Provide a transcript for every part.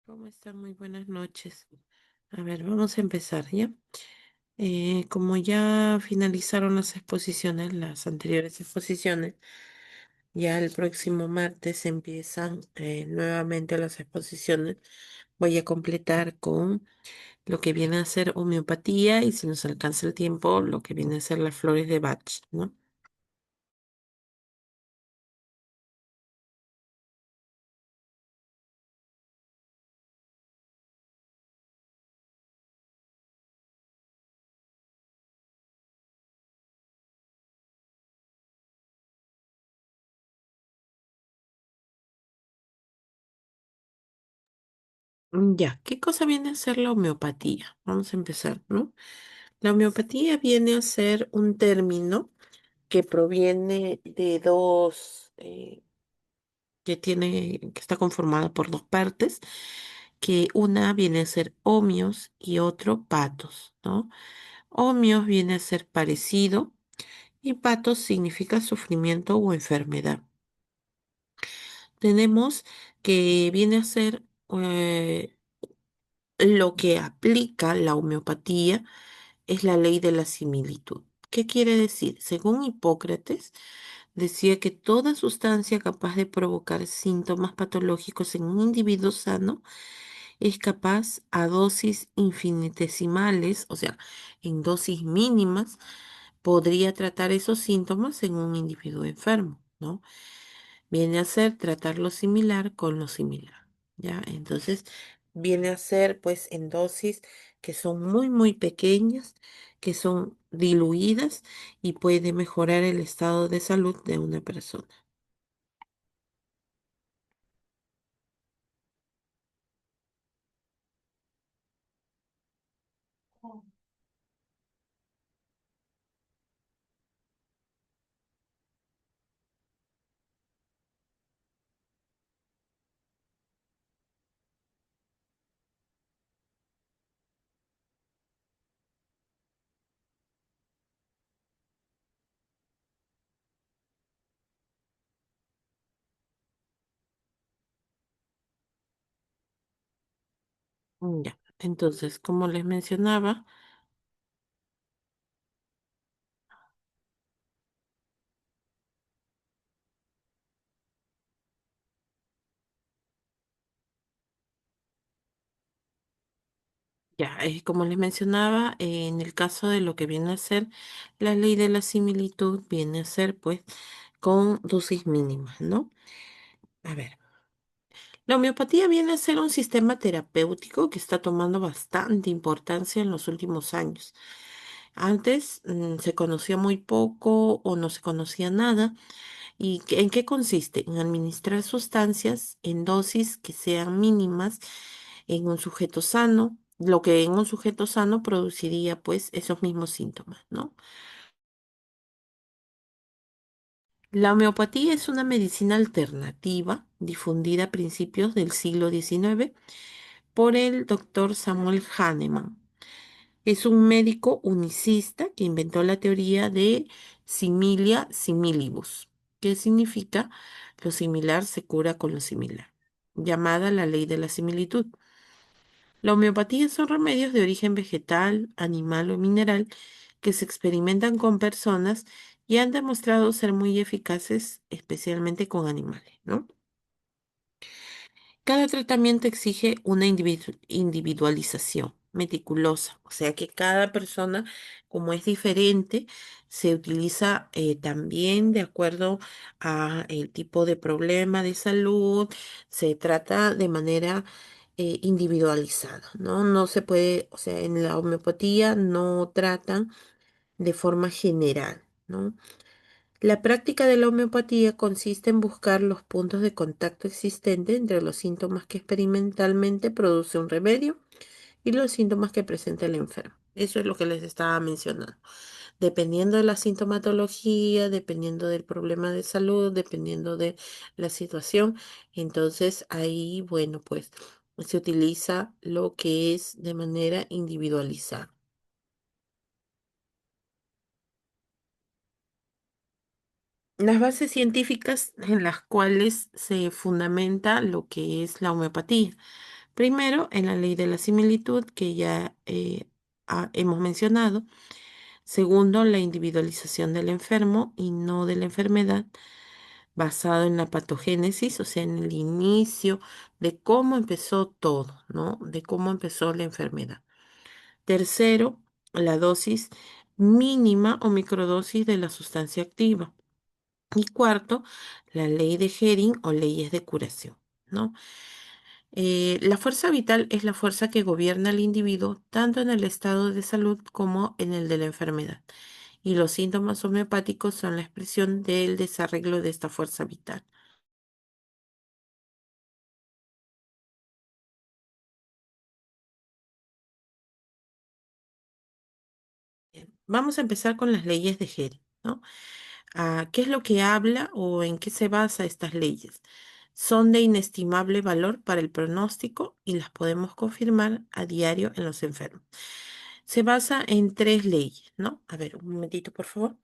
¿Cómo están? Muy buenas noches. A ver, vamos a empezar, ¿ya? Como ya finalizaron las exposiciones, las anteriores exposiciones, ya el próximo martes empiezan nuevamente las exposiciones. Voy a completar con lo que viene a ser homeopatía y si nos alcanza el tiempo, lo que viene a ser las flores de Bach, ¿no? Ya, ¿qué cosa viene a ser la homeopatía? Vamos a empezar, ¿no? La homeopatía viene a ser un término que proviene de que está conformada por dos partes, que una viene a ser homios y otro patos, ¿no? Homios viene a ser parecido y patos significa sufrimiento o enfermedad. Tenemos que viene a ser lo que aplica la homeopatía es la ley de la similitud. ¿Qué quiere decir? Según Hipócrates, decía que toda sustancia capaz de provocar síntomas patológicos en un individuo sano es capaz a dosis infinitesimales, o sea, en dosis mínimas, podría tratar esos síntomas en un individuo enfermo, ¿no? Viene a ser tratar lo similar con lo similar, ¿ya? Entonces, viene a ser, pues, en dosis que son muy, muy pequeñas, que son diluidas y puede mejorar el estado de salud de una persona. Ya, entonces, como les mencionaba, como les mencionaba, en el caso de lo que viene a ser la ley de la similitud, viene a ser, pues, con dosis mínimas, ¿no? A ver. La homeopatía viene a ser un sistema terapéutico que está tomando bastante importancia en los últimos años. Antes se conocía muy poco o no se conocía nada. ¿Y en qué consiste? En administrar sustancias en dosis que sean mínimas en un sujeto sano, lo que en un sujeto sano produciría pues esos mismos síntomas, ¿no? La homeopatía es una medicina alternativa difundida a principios del siglo XIX por el doctor Samuel Hahnemann. Es un médico unicista que inventó la teoría de similia similibus, que significa lo similar se cura con lo similar, llamada la ley de la similitud. La homeopatía son remedios de origen vegetal, animal o mineral que se experimentan con personas y han demostrado ser muy eficaces, especialmente con animales, ¿no? Cada tratamiento exige una individualización meticulosa, o sea que cada persona, como es diferente, se utiliza también de acuerdo a el tipo de problema de salud, se trata de manera individualizada, ¿no? No se puede, o sea, en la homeopatía no tratan de forma general, ¿no? La práctica de la homeopatía consiste en buscar los puntos de contacto existentes entre los síntomas que experimentalmente produce un remedio y los síntomas que presenta el enfermo. Eso es lo que les estaba mencionando. Dependiendo de la sintomatología, dependiendo del problema de salud, dependiendo de la situación, entonces ahí, bueno, pues se utiliza lo que es de manera individualizada. Las bases científicas en las cuales se fundamenta lo que es la homeopatía. Primero, en la ley de la similitud que ya hemos mencionado. Segundo, la individualización del enfermo y no de la enfermedad, basado en la patogénesis, o sea, en el inicio de cómo empezó todo, ¿no? De cómo empezó la enfermedad. Tercero, la dosis mínima o microdosis de la sustancia activa. Y cuarto, la ley de Hering o leyes de curación, ¿no? La fuerza vital es la fuerza que gobierna al individuo tanto en el estado de salud como en el de la enfermedad. Y los síntomas homeopáticos son la expresión del desarreglo de esta fuerza vital. Bien, vamos a empezar con las leyes de Hering, ¿no? ¿Qué es lo que habla o en qué se basa estas leyes? Son de inestimable valor para el pronóstico y las podemos confirmar a diario en los enfermos. Se basa en tres leyes, ¿no? A ver, un momentito, por favor.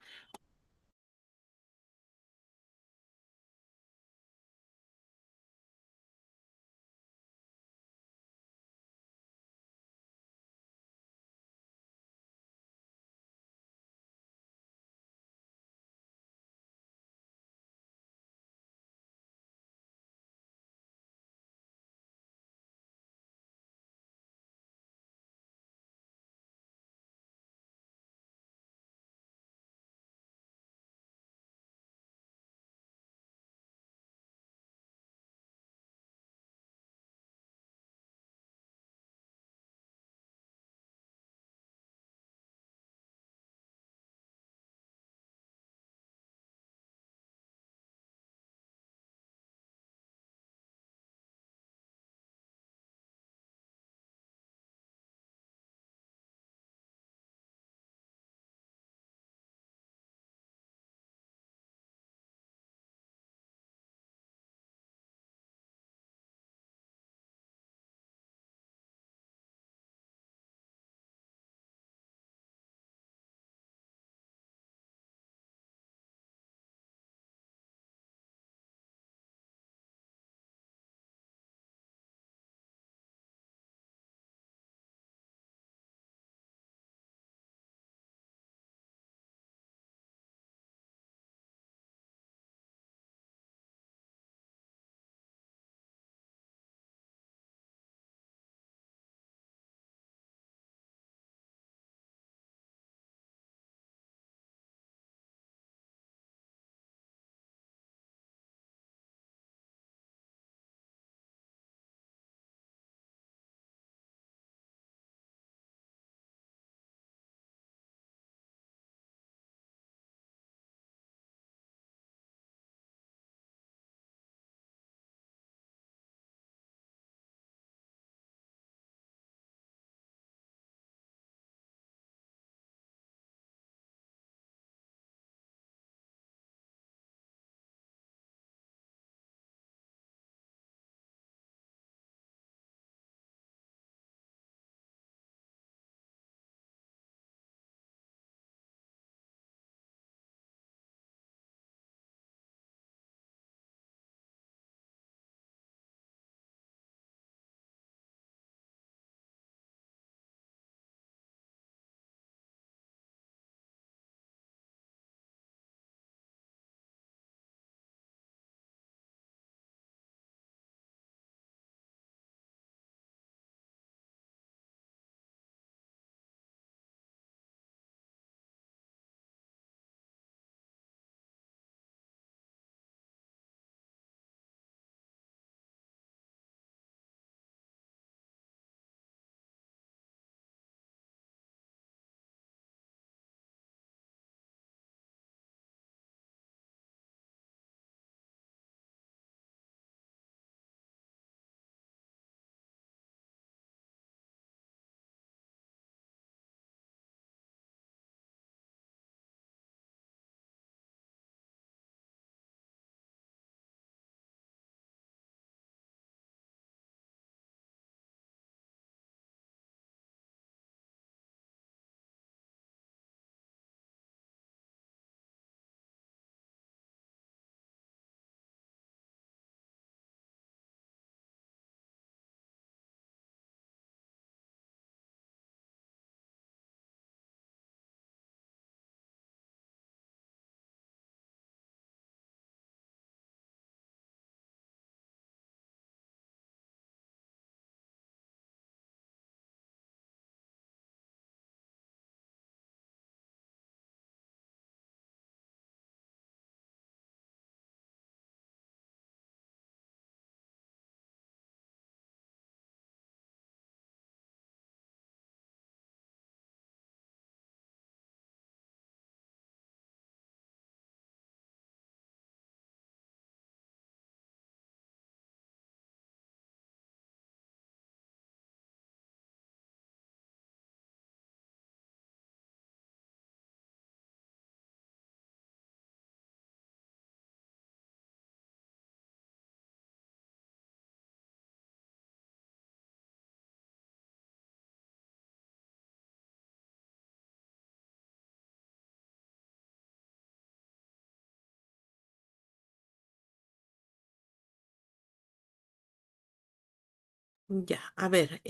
Ya, a ver,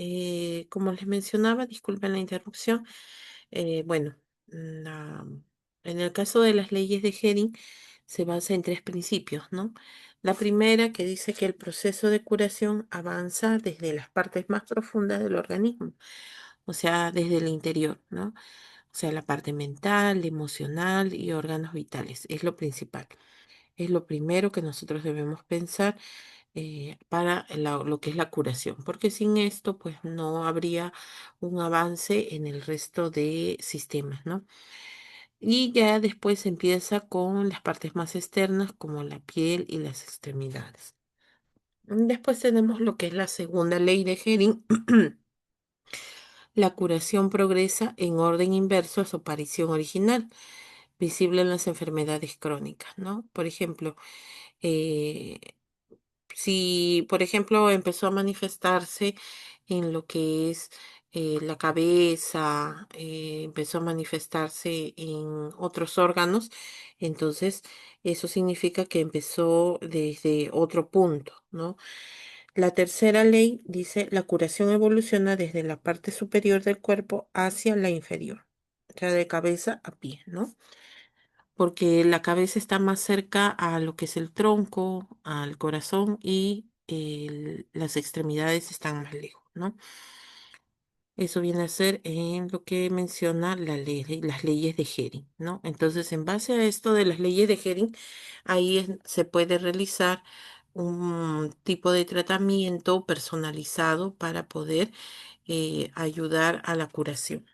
como les mencionaba, disculpen la interrupción. Bueno, la- en el caso de las leyes de Hering se basa en tres principios, ¿no? La primera que dice que el proceso de curación avanza desde las partes más profundas del organismo, o sea, desde el interior, ¿no? O sea, la parte mental, emocional y órganos vitales, es lo principal. Es lo primero que nosotros debemos pensar para lo que es la curación, porque sin esto, pues no habría un avance en el resto de sistemas, ¿no? Y ya después empieza con las partes más externas, como la piel y las extremidades. Después tenemos lo que es la segunda ley de Hering. La curación progresa en orden inverso a su aparición original, visible en las enfermedades crónicas, ¿no? Por ejemplo, eh, si, por ejemplo, empezó a manifestarse en lo que es la cabeza, empezó a manifestarse en otros órganos, entonces eso significa que empezó desde otro punto, ¿no? La tercera ley dice, la curación evoluciona desde la parte superior del cuerpo hacia la inferior, o sea, de cabeza a pie, ¿no? Porque la cabeza está más cerca a lo que es el tronco, al corazón y las extremidades están más lejos, ¿no? Eso viene a ser en lo que menciona las leyes de Hering, ¿no? Entonces, en base a esto de las leyes de Hering, se puede realizar un tipo de tratamiento personalizado para poder ayudar a la curación.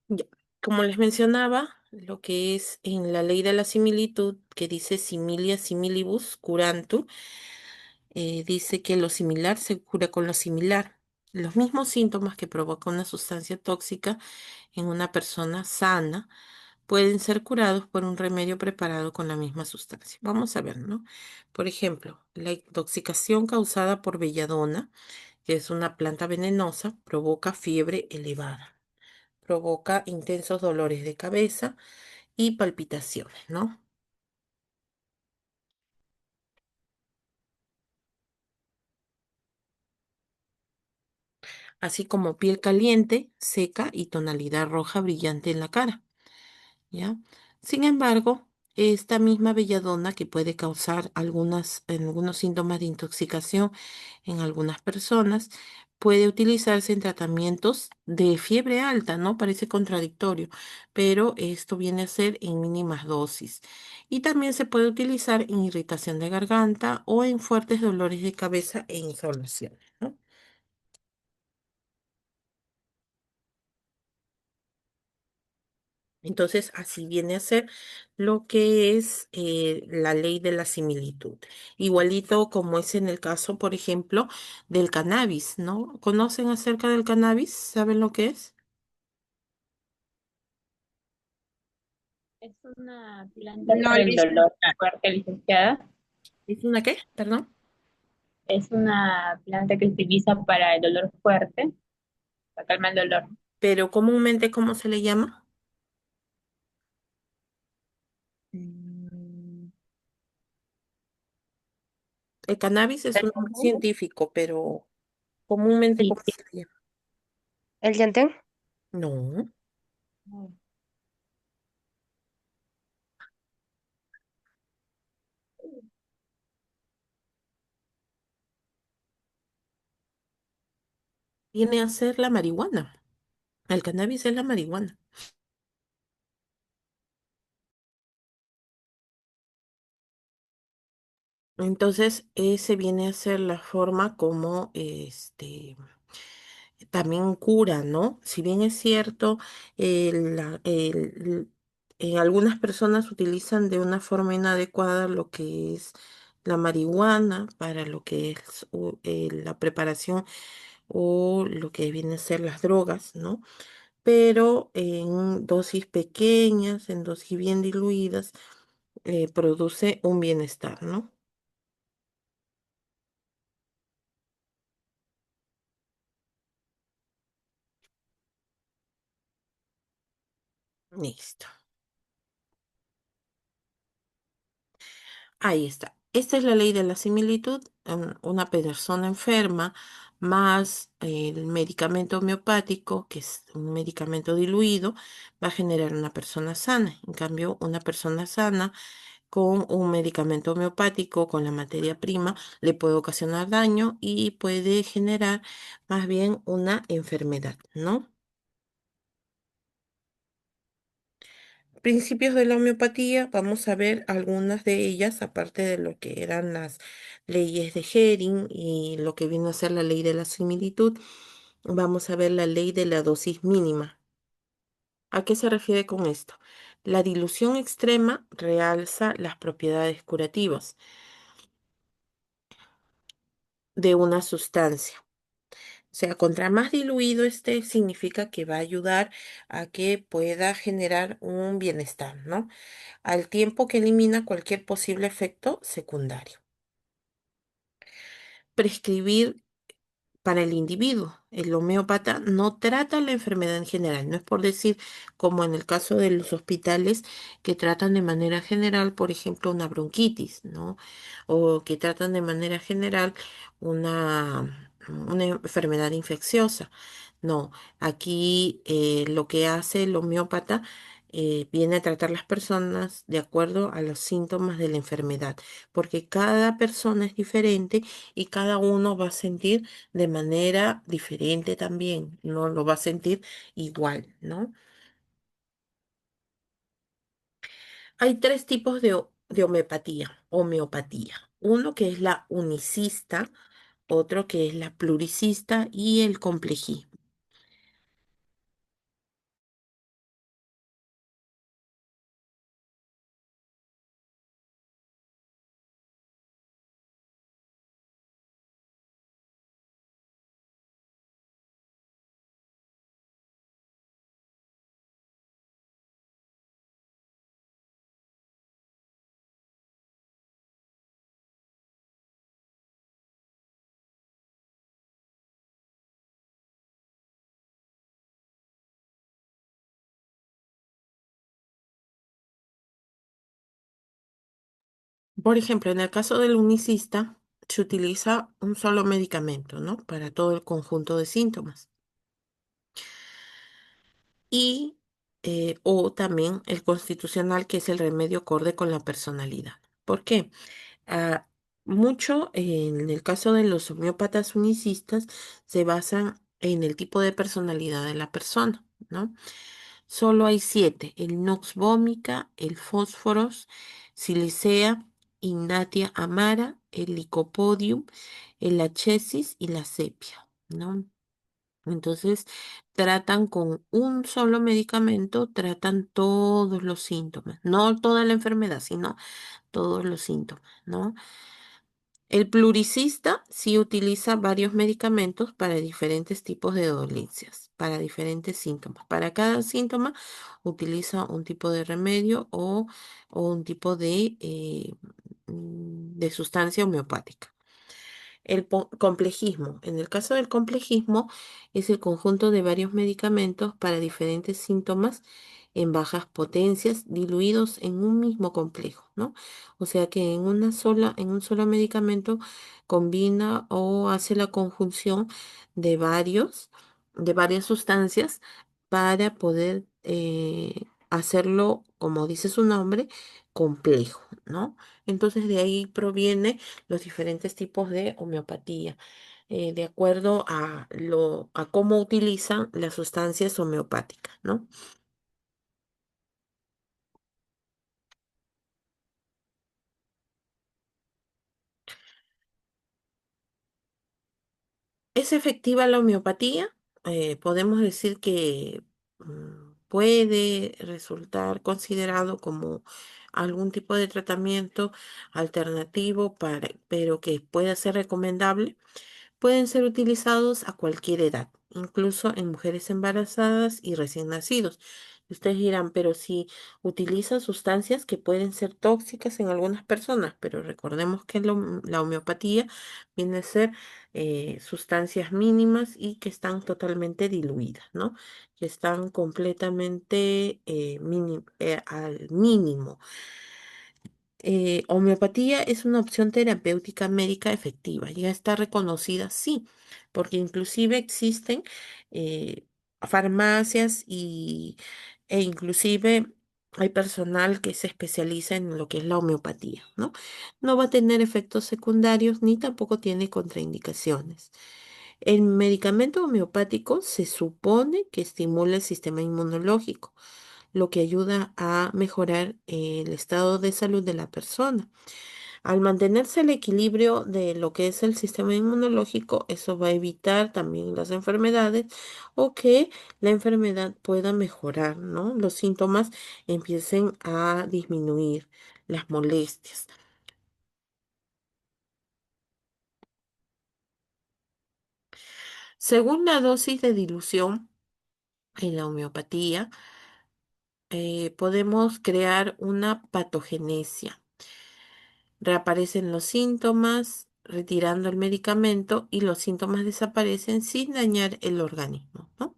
Ya, como les mencionaba, lo que es en la ley de la similitud, que dice similia similibus curantur, dice que lo similar se cura con lo similar. Los mismos síntomas que provoca una sustancia tóxica en una persona sana pueden ser curados por un remedio preparado con la misma sustancia. Vamos a ver, ¿no? Por ejemplo, la intoxicación causada por belladona, que es una planta venenosa, provoca fiebre elevada, provoca intensos dolores de cabeza y palpitaciones, ¿no? Así como piel caliente, seca y tonalidad roja brillante en la cara, ¿ya? Sin embargo, esta misma belladona que puede causar algunos síntomas de intoxicación en algunas personas puede utilizarse en tratamientos de fiebre alta, ¿no? Parece contradictorio, pero esto viene a ser en mínimas dosis. Y también se puede utilizar en irritación de garganta o en fuertes dolores de cabeza e insolación, ¿no? Entonces, así viene a ser lo que es la ley de la similitud. Igualito como es en el caso, por ejemplo, del cannabis, ¿no? ¿Conocen acerca del cannabis? ¿Saben lo que es? Es una planta para el dolor fuerte, licenciada. ¿Es una qué? Perdón. Es una planta que se utiliza para el dolor fuerte, para calmar el dolor. Pero comúnmente, ¿cómo se le llama? Mm, El cannabis es un nombre ¿Yantén? científico, pero comúnmente, Sí, ¿cómo sí. se le llama? ¿El llantén? No, viene a ser la marihuana. El cannabis es la marihuana. Entonces, ese viene a ser la forma como también cura, ¿no? Si bien es cierto, en algunas personas utilizan de una forma inadecuada lo que es la marihuana para lo que es la preparación o lo que vienen a ser las drogas, ¿no? Pero en dosis pequeñas, en dosis bien diluidas, produce un bienestar, ¿no? Listo. Ahí está. Esta es la ley de la similitud. Una persona enferma más el medicamento homeopático, que es un medicamento diluido, va a generar una persona sana. En cambio, una persona sana con un medicamento homeopático, con la materia prima, le puede ocasionar daño y puede generar más bien una enfermedad, ¿no? Principios de la homeopatía, vamos a ver algunas de ellas, aparte de lo que eran las leyes de Hering y lo que vino a ser la ley de la similitud, vamos a ver la ley de la dosis mínima. ¿A qué se refiere con esto? La dilución extrema realza las propiedades curativas de una sustancia. O sea, contra más diluido esté, significa que va a ayudar a que pueda generar un bienestar, ¿no? Al tiempo que elimina cualquier posible efecto secundario. Prescribir para el individuo. El homeópata no trata la enfermedad en general, no es por decir, como en el caso de los hospitales, que tratan de manera general, por ejemplo, una bronquitis, ¿no? O que tratan de manera general una enfermedad infecciosa. No, aquí lo que hace el homeópata viene a tratar las personas de acuerdo a los síntomas de la enfermedad, porque cada persona es diferente y cada uno va a sentir de manera diferente también, no lo va a sentir igual, ¿no? Hay tres tipos de homeopatía. Uno que es la unicista, otro que es la pluricista y el complejismo. Por ejemplo, en el caso del unicista, se utiliza un solo medicamento, ¿no? Para todo el conjunto de síntomas. Y, o también el constitucional, que es el remedio acorde con la personalidad. ¿Por qué? Ah, mucho en el caso de los homeópatas unicistas se basan en el tipo de personalidad de la persona, ¿no? Solo hay siete: el Nux vomica, el Fósforos, Silicea, Ignatia amara, el Lycopodium, el Achesis y la Sepia, ¿no? Entonces, tratan con un solo medicamento, tratan todos los síntomas, no toda la enfermedad, sino todos los síntomas, ¿no? El pluricista sí utiliza varios medicamentos para diferentes tipos de dolencias, para diferentes síntomas. Para cada síntoma utiliza un tipo de remedio o un tipo de sustancia homeopática. El complejismo. En el caso del complejismo, es el conjunto de varios medicamentos para diferentes síntomas en bajas potencias diluidos en un mismo complejo, ¿no? O sea que en un solo medicamento combina o hace la conjunción de de varias sustancias para poder hacerlo, como dice su nombre, complejo, ¿no? Entonces de ahí proviene los diferentes tipos de homeopatía, de acuerdo a cómo utilizan las sustancias homeopáticas, ¿no? ¿Es efectiva la homeopatía? Podemos decir que puede resultar considerado como algún tipo de tratamiento alternativo pero que pueda ser recomendable. Pueden ser utilizados a cualquier edad, incluso en mujeres embarazadas y recién nacidos. Ustedes dirán, pero si utilizan sustancias que pueden ser tóxicas en algunas personas, pero recordemos que la homeopatía viene a ser sustancias mínimas y que están totalmente diluidas, ¿no? Que están completamente al mínimo. Homeopatía es una opción terapéutica médica efectiva, ya está reconocida, sí, porque inclusive existen eh, farmacias e inclusive hay personal que se especializa en lo que es la homeopatía, ¿no? No va a tener efectos secundarios ni tampoco tiene contraindicaciones. El medicamento homeopático se supone que estimula el sistema inmunológico, lo que ayuda a mejorar el estado de salud de la persona. Al mantenerse el equilibrio de lo que es el sistema inmunológico, eso va a evitar también las enfermedades o que la enfermedad pueda mejorar, ¿no? Los síntomas empiecen a disminuir, las molestias. Según la dosis de dilución en la homeopatía, podemos crear una patogenesia. Reaparecen los síntomas, retirando el medicamento y los síntomas desaparecen sin dañar el organismo, ¿no?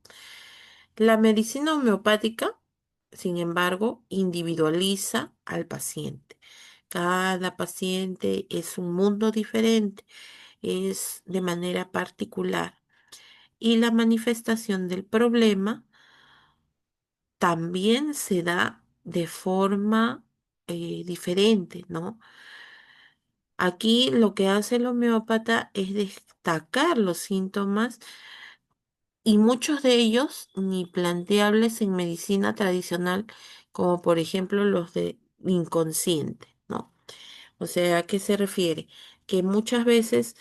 La medicina homeopática, sin embargo, individualiza al paciente. Cada paciente es un mundo diferente, es de manera particular y la manifestación del problema también se da de forma diferente, ¿no? Aquí lo que hace el homeópata es destacar los síntomas y muchos de ellos ni planteables en medicina tradicional, como por ejemplo los de inconsciente, ¿no? O sea, ¿a qué se refiere? Que muchas veces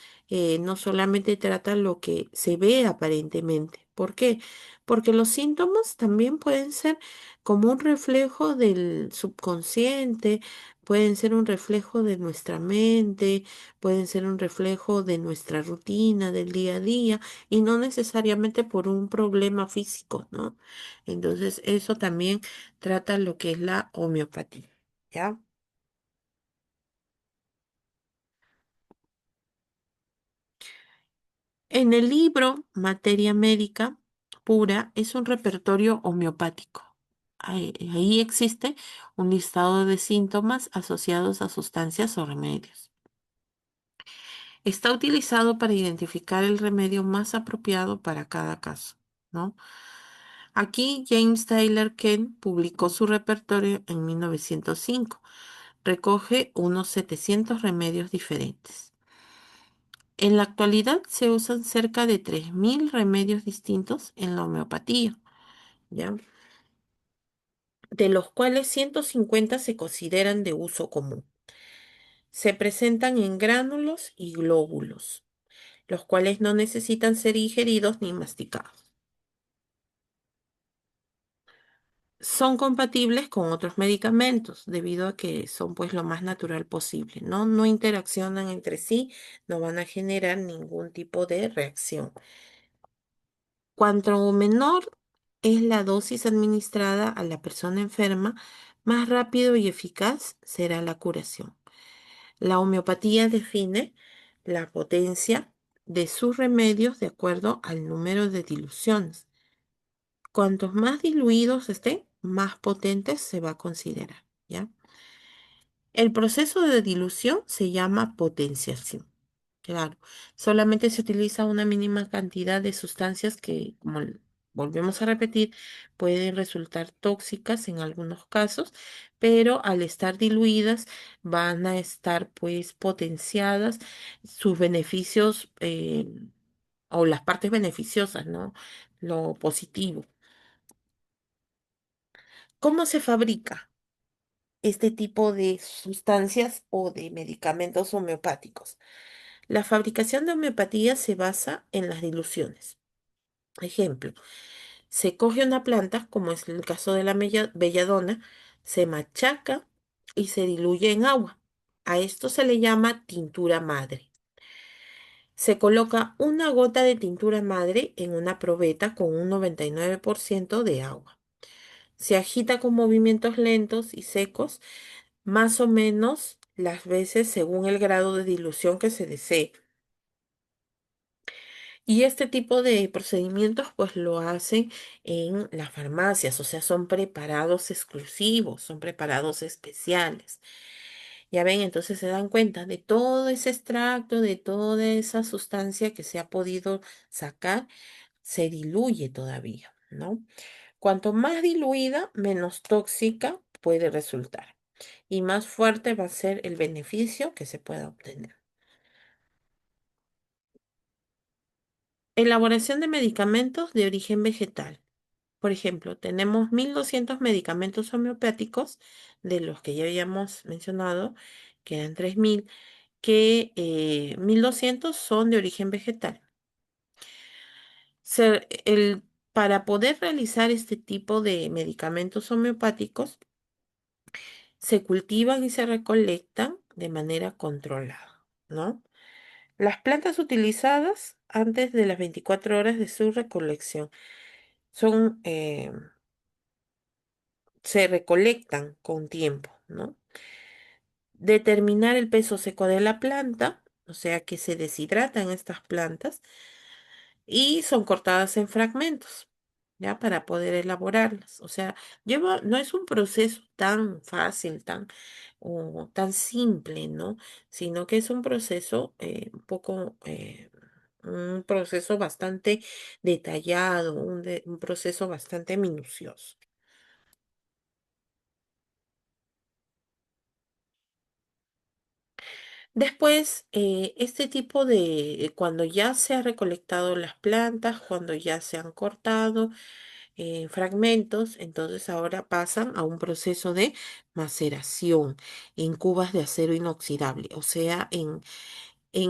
no solamente trata lo que se ve aparentemente. ¿Por qué? Porque los síntomas también pueden ser como un reflejo del subconsciente, pueden ser un reflejo de nuestra mente, pueden ser un reflejo de nuestra rutina del día a día y no necesariamente por un problema físico, ¿no? Entonces, eso también trata lo que es la homeopatía, ¿ya? En el libro Materia Médica Pura es un repertorio homeopático. Ahí existe un listado de síntomas asociados a sustancias o remedios. Está utilizado para identificar el remedio más apropiado para cada caso, ¿no? Aquí James Taylor Kent publicó su repertorio en 1905. Recoge unos 700 remedios diferentes. En la actualidad se usan cerca de 3.000 remedios distintos en la homeopatía, ¿ya? De los cuales 150 se consideran de uso común. Se presentan en gránulos y glóbulos, los cuales no necesitan ser ingeridos ni masticados. Son compatibles con otros medicamentos debido a que son pues lo más natural posible, ¿no? No interaccionan entre sí, no van a generar ningún tipo de reacción. Cuanto menor es la dosis administrada a la persona enferma, más rápido y eficaz será la curación. La homeopatía define la potencia de sus remedios de acuerdo al número de diluciones. Cuantos más diluidos estén, más potentes se va a considerar, ¿ya? El proceso de dilución se llama potenciación. Claro, solamente se utiliza una mínima cantidad de sustancias que, como volvemos a repetir, pueden resultar tóxicas en algunos casos, pero al estar diluidas van a estar pues potenciadas sus beneficios o las partes beneficiosas, ¿no? Lo positivo. ¿Cómo se fabrica este tipo de sustancias o de medicamentos homeopáticos? La fabricación de homeopatía se basa en las diluciones. Ejemplo, se coge una planta, como es el caso de la belladona, se machaca y se diluye en agua. A esto se le llama tintura madre. Se coloca una gota de tintura madre en una probeta con un 99% de agua. Se agita con movimientos lentos y secos, más o menos las veces según el grado de dilución que se desee. Y este tipo de procedimientos pues lo hacen en las farmacias, o sea, son preparados exclusivos, son preparados especiales. Ya ven, entonces se dan cuenta de todo ese extracto, de toda esa sustancia que se ha podido sacar, se diluye todavía, ¿no? Cuanto más diluida, menos tóxica puede resultar y más fuerte va a ser el beneficio que se pueda obtener. Elaboración de medicamentos de origen vegetal. Por ejemplo, tenemos 1.200 medicamentos homeopáticos, de los que ya habíamos mencionado, que eran 3.000, que 1.200 son de origen vegetal. Para poder realizar este tipo de medicamentos homeopáticos, se cultivan y se recolectan de manera controlada, ¿no? Las plantas utilizadas antes de las 24 horas de su recolección son, se recolectan con tiempo, ¿no? Determinar el peso seco de la planta, o sea que se deshidratan estas plantas y son cortadas en fragmentos, ¿ya? Para poder elaborarlas. O sea, no es un proceso tan fácil, o tan simple, ¿no? Sino que es un proceso un proceso bastante detallado, un proceso bastante minucioso. Después, este tipo cuando ya se han recolectado las plantas, cuando ya se han cortado fragmentos, entonces ahora pasan a un proceso de maceración en cubas de acero inoxidable, o sea, en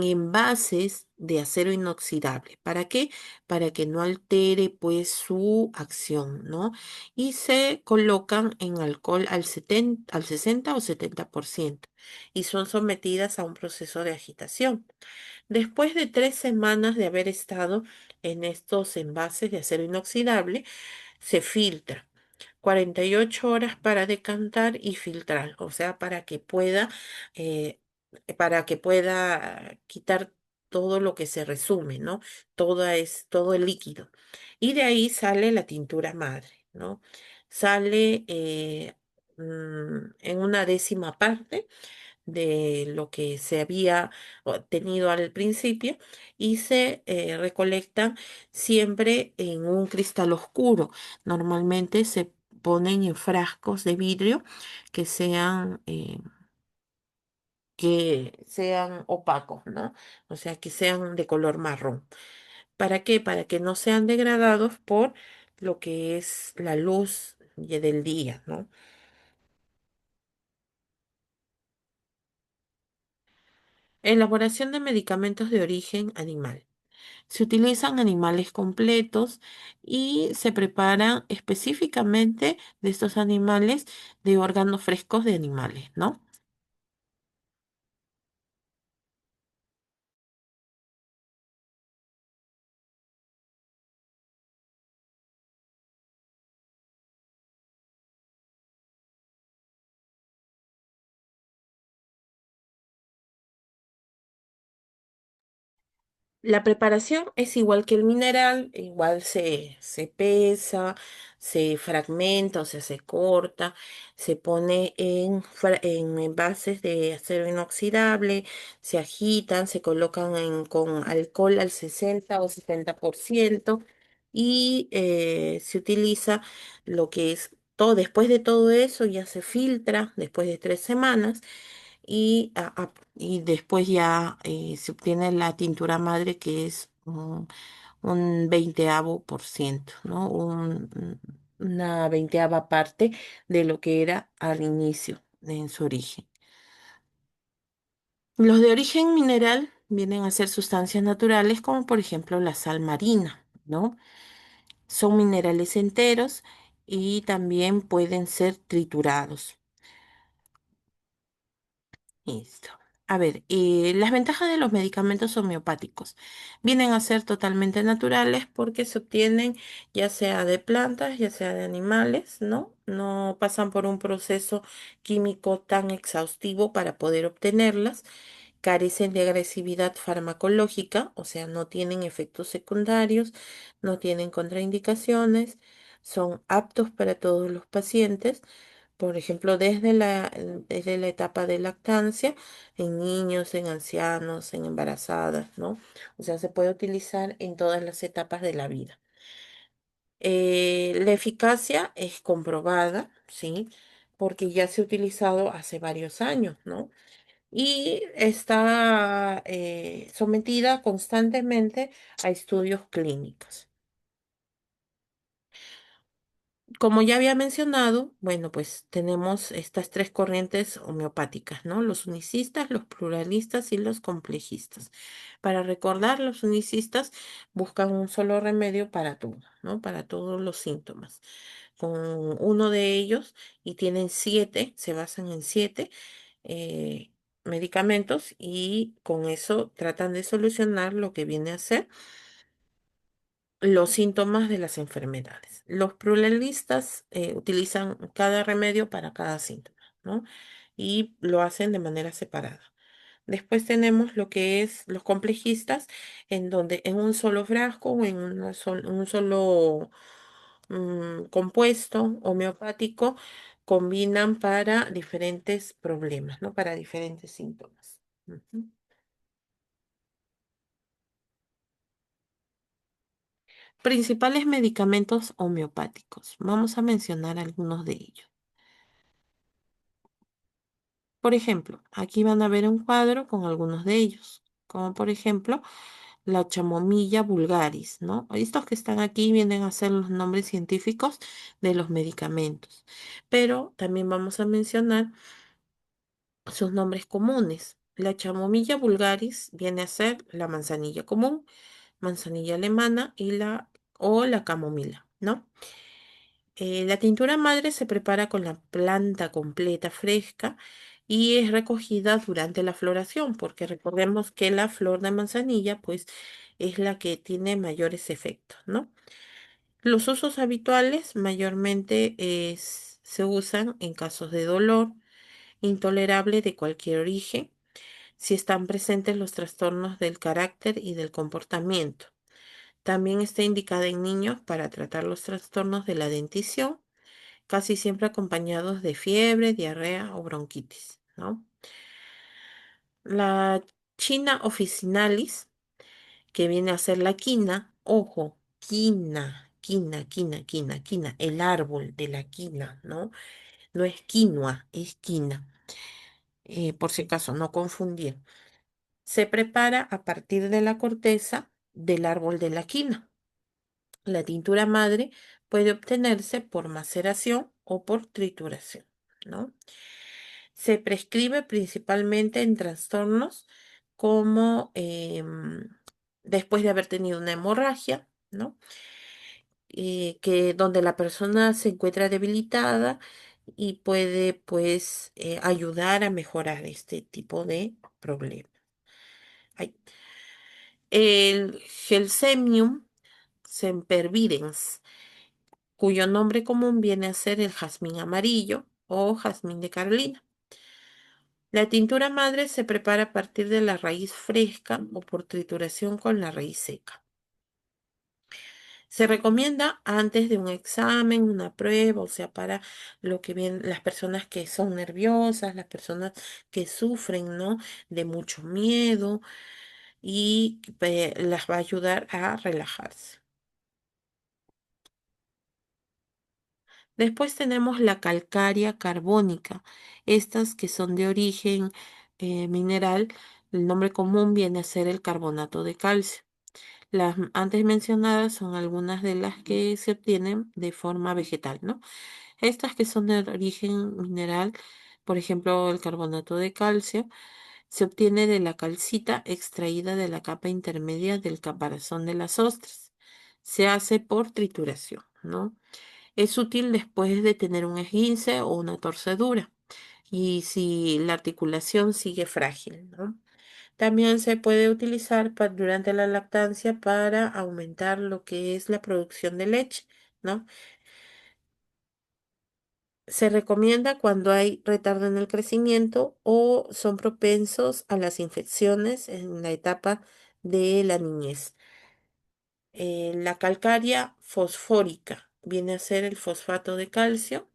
envases de acero inoxidable. ¿Para qué? Para que no altere pues su acción, ¿no? Y se colocan en alcohol al 60 o 70% y son sometidas a un proceso de agitación. Después de 3 semanas de haber estado en estos envases de acero inoxidable, se filtra. 48 horas para decantar y filtrar, o sea, eh, para que pueda quitar todo lo que se resume, ¿no? Todo el líquido. Y de ahí sale la tintura madre, ¿no? Sale en una décima parte de lo que se había tenido al principio y se recolectan siempre en un cristal oscuro. Normalmente se ponen en frascos de vidrio que sean opacos, ¿no? O sea, que sean de color marrón. ¿Para qué? Para que no sean degradados por lo que es la luz del día, ¿no? Elaboración de medicamentos de origen animal. Se utilizan animales completos y se preparan específicamente de estos animales de órganos frescos de animales, ¿no? La preparación es igual que el mineral, igual se pesa, se fragmenta, o sea, se corta, se pone en envases de acero inoxidable, se agitan, se colocan con alcohol al 60 o 70% y se utiliza lo que es todo. Después de todo eso ya se filtra, después de 3 semanas y después ya se obtiene la tintura madre que es un 20%, ¿no? Una 20ª parte de lo que era al inicio, en su origen. Los de origen mineral vienen a ser sustancias naturales como por ejemplo la sal marina, ¿no? Son minerales enteros y también pueden ser triturados. Listo. A ver, las ventajas de los medicamentos homeopáticos vienen a ser totalmente naturales porque se obtienen ya sea de plantas, ya sea de animales, ¿no? No pasan por un proceso químico tan exhaustivo para poder obtenerlas. Carecen de agresividad farmacológica, o sea, no tienen efectos secundarios, no tienen contraindicaciones, son aptos para todos los pacientes Por ejemplo, desde la etapa de lactancia, en niños, en ancianos, en embarazadas, ¿no? O sea, se puede utilizar en todas las etapas de la vida. La eficacia es comprobada, ¿sí? Porque ya se ha utilizado hace varios años, ¿no? Y está sometida constantemente a estudios clínicos. Como ya había mencionado, bueno, pues tenemos estas tres corrientes homeopáticas, ¿no? Los unicistas, los pluralistas y los complejistas. Para recordar, los unicistas buscan un solo remedio para todo, ¿no? Para todos los síntomas. Con uno de ellos, y tienen siete, se basan en siete eh, medicamentos, y con eso tratan de solucionar lo que viene a ser los síntomas de las enfermedades. Los pluralistas utilizan cada remedio para cada síntoma, ¿no? Y lo hacen de manera separada. Después tenemos lo que es los complejistas, en donde en un solo frasco o en un solo compuesto homeopático combinan para diferentes problemas, ¿no? Para diferentes síntomas. Ujú. Principales medicamentos homeopáticos. Vamos a mencionar algunos de ellos. Por ejemplo, aquí van a ver un cuadro con algunos de ellos, como por ejemplo la chamomilla vulgaris, ¿no? Estos que están aquí vienen a ser los nombres científicos de los medicamentos, pero también vamos a mencionar sus nombres comunes. La chamomilla vulgaris viene a ser la manzanilla común, manzanilla alemana o la camomila, ¿no? La tintura madre se prepara con la planta completa fresca y es recogida durante la floración, porque recordemos que la flor de manzanilla, pues, es la que tiene mayores efectos, ¿no? Los usos habituales mayormente se usan en casos de dolor intolerable de cualquier origen, si están presentes los trastornos del carácter y del comportamiento. También está indicada en niños para tratar los trastornos de la dentición, casi siempre acompañados de fiebre, diarrea o bronquitis, ¿no? La China officinalis, que viene a ser la quina, ojo, quina, el árbol de la quina, ¿no? No es quinoa, es quina, por si acaso, no confundir. Se prepara a partir de la corteza del árbol de la quina. La tintura madre puede obtenerse por maceración o por trituración, ¿no? Se prescribe principalmente en trastornos como después de haber tenido una hemorragia, ¿no? Que donde la persona se encuentra debilitada y puede, pues, ayudar a mejorar este tipo de problemas. Ay, el Gelsemium sempervirens, cuyo nombre común viene a ser el jazmín amarillo o jazmín de Carolina. La tintura madre se prepara a partir de la raíz fresca o por trituración con la raíz seca. Se recomienda antes de un examen, una prueba, o sea, para lo que vienen las personas que son nerviosas, las personas que sufren, ¿no? De mucho miedo y las va a ayudar a relajarse. Después tenemos la calcárea carbónica, estas que son de origen mineral, el nombre común viene a ser el carbonato de calcio. Las antes mencionadas son algunas de las que se obtienen de forma vegetal, ¿no? Estas que son de origen mineral, por ejemplo, el carbonato de calcio, se obtiene de la calcita extraída de la capa intermedia del caparazón de las ostras. Se hace por trituración, ¿no? Es útil después de tener un esguince o una torcedura y si la articulación sigue frágil, ¿no? También se puede utilizar durante la lactancia para aumentar lo que es la producción de leche, ¿no? Se recomienda cuando hay retardo en el crecimiento o son propensos a las infecciones en la etapa de la niñez. La calcárea fosfórica viene a ser el fosfato de calcio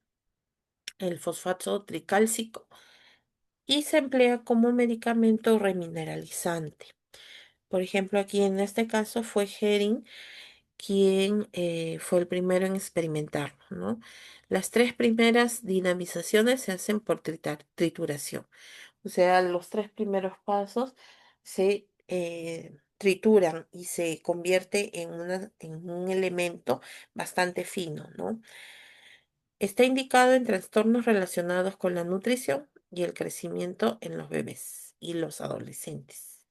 el fosfato tricálcico, y se emplea como medicamento remineralizante. Por ejemplo, aquí en este caso fue Hering quien fue el primero en experimentarlo, ¿no? Las tres primeras dinamizaciones se hacen por trituración. O sea, los tres primeros pasos se trituran y se convierte en un elemento bastante fino, ¿no? Está indicado en trastornos relacionados con la nutrición y el crecimiento en los bebés y los adolescentes.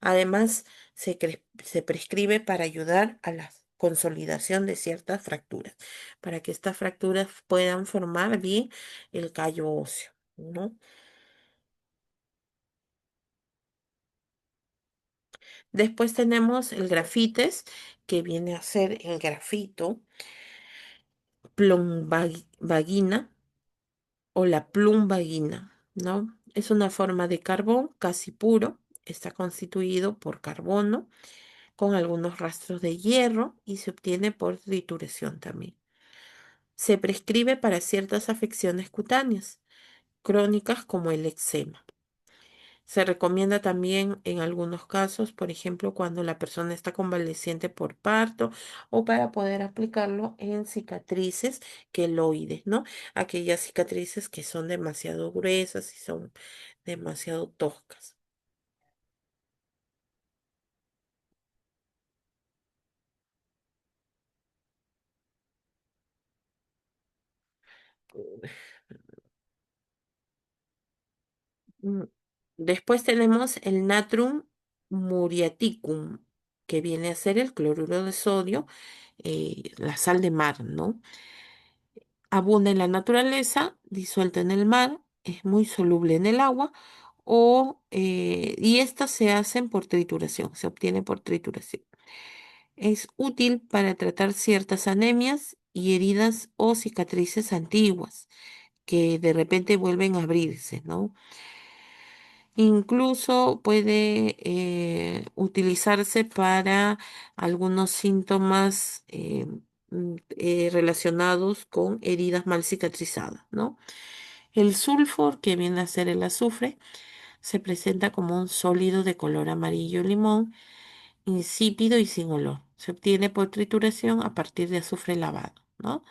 Además, se prescribe para ayudar a la consolidación de ciertas fracturas, para que estas fracturas puedan formar bien el callo óseo, ¿no? Después tenemos el grafites, que viene a ser el grafito, plumbaguina o la plumbaguina, ¿no? Es una forma de carbón casi puro, está constituido por carbono con algunos rastros de hierro y se obtiene por trituración también. Se prescribe para ciertas afecciones cutáneas crónicas como el eczema. Se recomienda también en algunos casos, por ejemplo, cuando la persona está convaleciente por parto o para poder aplicarlo en cicatrices queloides, ¿no? Aquellas cicatrices que son demasiado gruesas y son demasiado toscas. Mm, Después tenemos el Natrum muriaticum, que viene a ser el cloruro de sodio, la sal de mar, ¿no? Abunda en la naturaleza, disuelta en el mar, es muy soluble en el agua, y estas se hacen por trituración, se obtiene por trituración. Es útil para tratar ciertas anemias y heridas o cicatrices antiguas que de repente vuelven a abrirse, ¿no? Incluso puede utilizarse para algunos síntomas relacionados con heridas mal cicatrizadas, ¿no? El sulfur, que viene a ser el azufre, se presenta como un sólido de color amarillo limón, insípido y sin olor. Se obtiene por trituración a partir de azufre lavado, ¿no?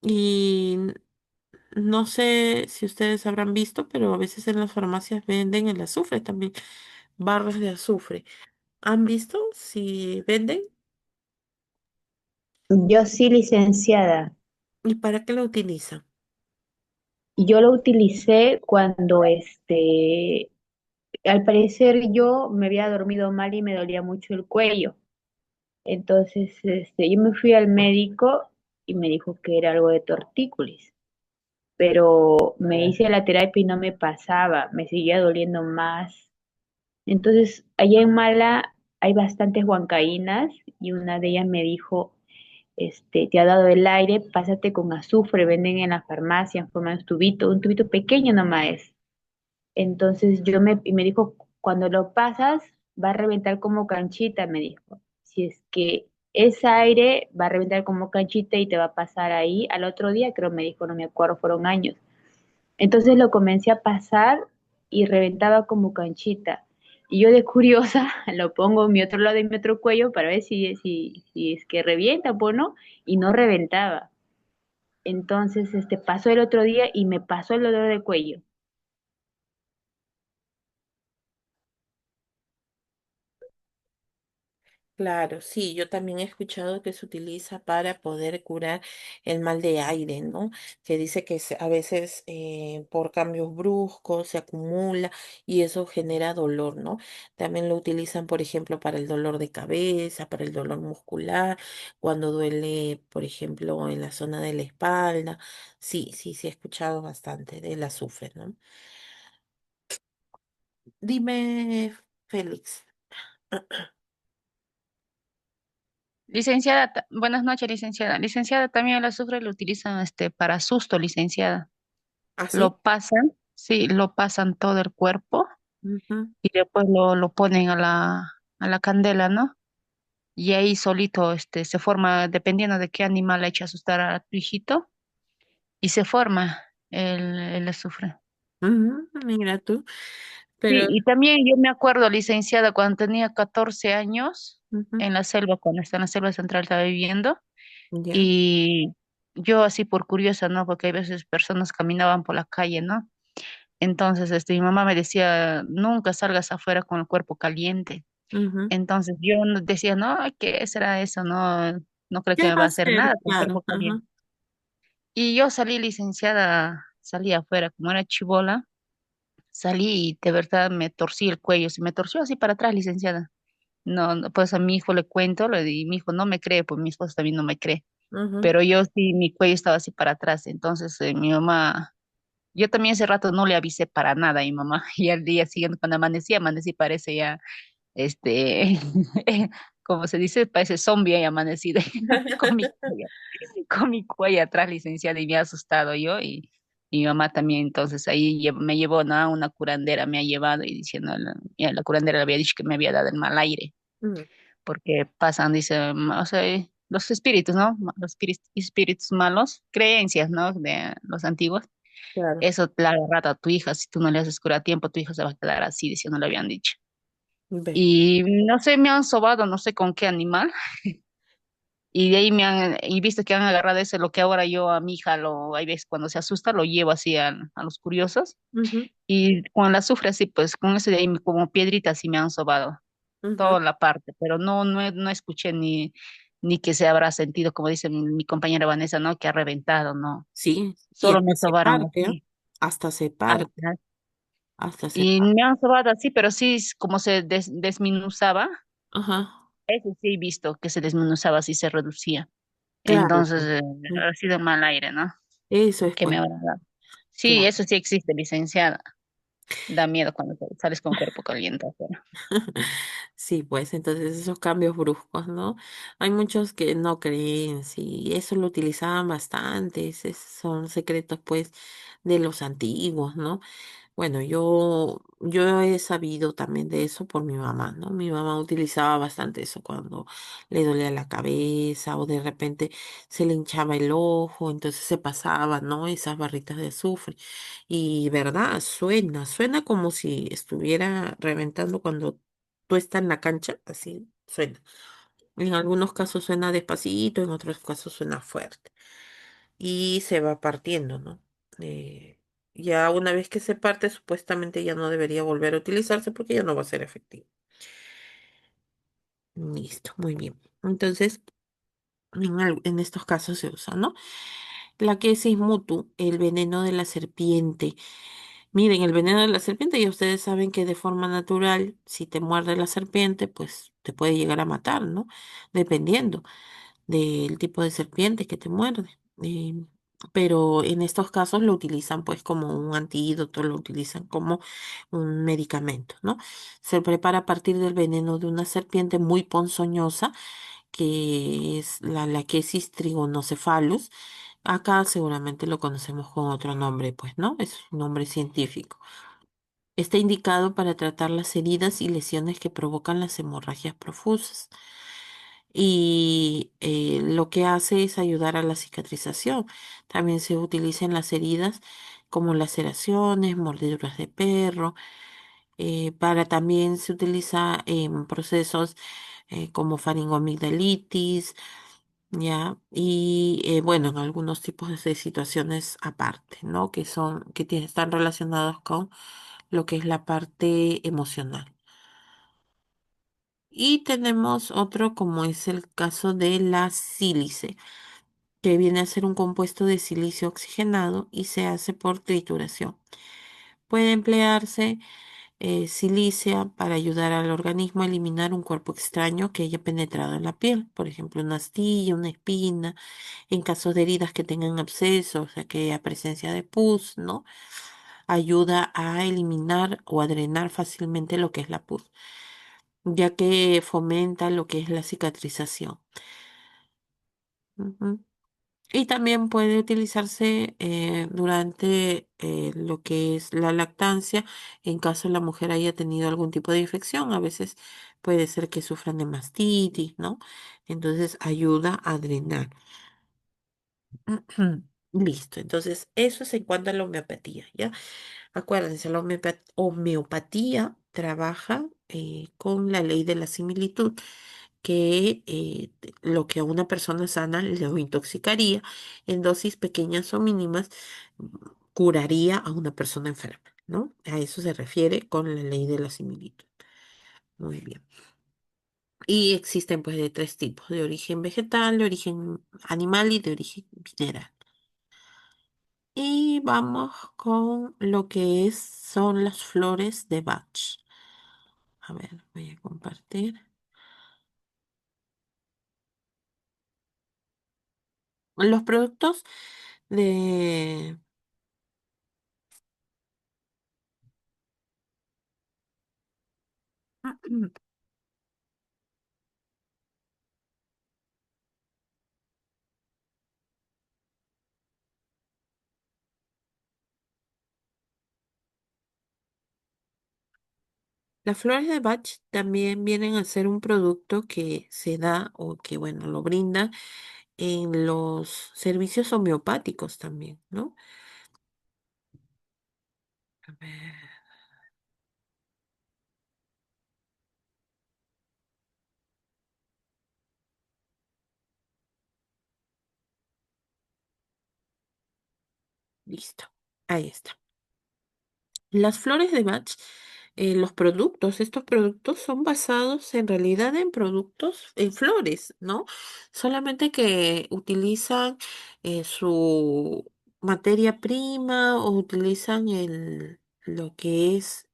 Y no sé si ustedes habrán visto, pero a veces en las farmacias venden el azufre también, barras de azufre. ¿Han visto si venden? Yo sí, licenciada. ¿Y para qué lo utilizan? Yo lo utilicé cuando al parecer yo me había dormido mal y me dolía mucho el cuello. Entonces, yo me fui al médico y me dijo que era algo de tortícolis, pero me hice la terapia y no me pasaba, me seguía doliendo más. Entonces, allá en Mala hay bastantes huancaínas y una de ellas me dijo, te ha dado el aire, pásate con azufre, venden en la farmacia en forma de un tubito pequeño nomás es. Entonces y me dijo, cuando lo pasas, va a reventar como canchita, me dijo. Si es que ese aire va a reventar como canchita y te va a pasar ahí al otro día, creo me dijo, no me acuerdo, fueron años. Entonces lo comencé a pasar y reventaba como canchita. Y yo de curiosa lo pongo en mi otro lado de mi otro cuello para ver si es que revienta, pues no, y no reventaba. Entonces, pasó el otro día y me pasó el dolor de cuello. Claro, sí, yo también he escuchado que se utiliza para poder curar el mal de aire, ¿no? Que dice que a veces por cambios bruscos se acumula y eso genera dolor, ¿no? También lo utilizan, por ejemplo, para el dolor de cabeza, para el dolor muscular, cuando duele, por ejemplo, en la zona de la espalda. Sí, sí, sí, he escuchado bastante del azufre, ¿no? Dime, Félix. Licenciada, buenas noches, licenciada. Licenciada, también el azufre lo utilizan para susto, licenciada. ¿Ah, sí? Lo pasan, sí, lo pasan todo el cuerpo Ujú. y después lo ponen a la candela, ¿no? Y ahí solito se forma, dependiendo de qué animal le eche a asustar a tu hijito, y se forma el azufre. Ujú, mira tú, Sí, pero y también yo me acuerdo, licenciada, cuando tenía 14 años, ujú, en la selva, cuando estaba en la selva central, estaba viviendo, ya, y yo así por curiosa, ¿no? Porque hay veces personas caminaban por la calle, ¿no? Entonces, mi mamá me decía, nunca salgas afuera con el cuerpo caliente. ujú. Entonces yo decía, no, ¿qué será eso? No, no creo que ¿Qué me va va a a hacer ser? nada con el Claro, cuerpo ajá, caliente. Y yo salí licenciada, salí afuera, como era chibola, salí y de verdad me torcí el cuello, se me torció así para atrás, licenciada. No, pues a mi hijo le cuento, le di, mi hijo no me cree, pues mi esposo también no me cree, ujú, pero yo sí, mi cuello estaba así para atrás, entonces mi mamá, yo también ese rato no le avisé para nada a mi mamá, y al día siguiente cuando amanecí, amanecí parece ya, este, como se dice, parece zombie y amanecí con con mi cuello atrás, licenciada, y me ha asustado yo, y mi mamá también, entonces ahí me llevó, ¿no? A una curandera, me ha llevado y diciendo, la curandera le había dicho que me había dado el mal aire ujú, porque pasan, dice, o sea, los espíritus, ¿no? Los espíritus malos, creencias, ¿no? De los antiguos, claro, eso te la agarra a tu hija, si tú no le haces cura a tiempo, tu hija se va a quedar así, diciendo, le habían dicho. ve, Y no sé, me han sobado, no sé con qué animal, y de ahí y visto que han agarrado eso, lo que ahora yo a mi hija, hay veces cuando se asusta, lo llevo así a los curiosos, ujú, y cuando la sufre así, pues con eso de ahí como piedritas sí me han sobado ujú. toda la parte, pero no escuché ni que se habrá sentido, como dice mi compañera Vanessa, ¿no? Que ha reventado, no. Sí, y Solo hasta me se sobaron parte, ¿ah? así. Hasta se Al- parte, hasta se Y parte. me han sobado así, pero sí, como se desminuzaba, Ajá, eso sí he visto que se desminuzaba, así se reducía. claro, Entonces, mm, ha sido mal aire, ¿no? eso es Que me pues, habrá dado. Sí, claro. eso sí existe, licenciada. Da miedo cuando sales con cuerpo caliente afuera. Sí, pues entonces esos cambios bruscos, ¿no? Hay muchos que no creen, sí, eso lo utilizaban bastante, son secretos pues de los antiguos, ¿no? Bueno, yo he sabido también de eso por mi mamá, ¿no? Mi mamá utilizaba bastante eso cuando le dolía la cabeza o de repente se le hinchaba el ojo, entonces se pasaba, ¿no? Esas barritas de azufre. Y verdad, suena como si estuviera reventando cuando tú estás en la cancha, así suena. En algunos casos suena despacito, en otros casos suena fuerte y se va partiendo, ¿no? Eh, ya una vez que se parte, supuestamente ya no debería volver a utilizarse porque ya no va a ser efectivo. Listo, muy bien. Entonces, en estos casos se usa, ¿no? La que es mutu, el veneno de la serpiente. Miren, el veneno de la serpiente, ya ustedes saben que de forma natural, si te muerde la serpiente, pues te puede llegar a matar, ¿no? Dependiendo del tipo de serpiente que te muerde. Pero en estos casos lo utilizan pues como un antídoto, lo utilizan como un medicamento, ¿no? Se prepara a partir del veneno de una serpiente muy ponzoñosa, que es la Lachesis trigonocephalus. Acá seguramente lo conocemos con otro nombre, pues, ¿no? Es un nombre científico. Está indicado para tratar las heridas y lesiones que provocan las hemorragias profusas y lo que hace es ayudar a la cicatrización. También se utiliza en las heridas como laceraciones, mordeduras de perro, para también se utiliza en procesos como faringoamigdalitis, ya, y bueno, en algunos tipos de situaciones aparte, ¿no? Están relacionados con lo que es la parte emocional. Y tenemos otro como es el caso de la sílice, que viene a ser un compuesto de silicio oxigenado y se hace por trituración. Puede emplearse silicia para ayudar al organismo a eliminar un cuerpo extraño que haya penetrado en la piel, por ejemplo, una astilla, una espina, en casos de heridas que tengan abscesos, o sea, que haya presencia de pus, ¿no? Ayuda a eliminar o a drenar fácilmente lo que es la pus, ya que fomenta lo que es la cicatrización. Ujú. Y también puede utilizarse durante lo que es la lactancia, en caso la mujer haya tenido algún tipo de infección. A veces puede ser que sufran de mastitis, ¿no? Entonces ayuda a drenar. Listo, entonces eso es en cuanto a la homeopatía, ¿ya? Acuérdense, la homeopatía trabaja con la ley de la similitud, que lo que a una persona sana le intoxicaría en dosis pequeñas o mínimas, mm, curaría a una persona enferma, ¿no? A eso se refiere con la ley de la similitud. Muy bien. Y existen pues de tres tipos, de origen vegetal, de origen animal y de origen mineral. Y vamos con lo que son las flores de Bach. A ver, voy a compartir. Los productos de... Las flores de Bach también vienen a ser un producto que se da o que, bueno, lo brinda en los servicios homeopáticos también, ¿no? A ver, listo. Ahí está. Las flores de Bach, los productos, estos productos son basados en realidad en productos, en flores, ¿no? Solamente que utilizan su materia prima o utilizan lo que es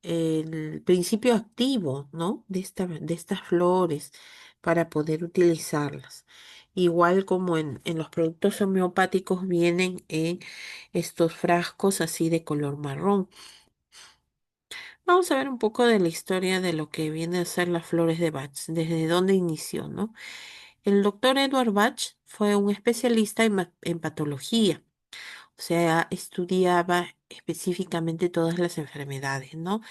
el principio activo, ¿no? De estas flores para poder utilizarlas. Igual como en los productos homeopáticos vienen en estos frascos así de color marrón. Vamos a ver un poco de la historia de lo que viene a ser las flores de Bach, desde dónde inició, ¿no? El doctor Edward Bach fue un especialista en patología, o sea, estudiaba específicamente todas las enfermedades, ¿no?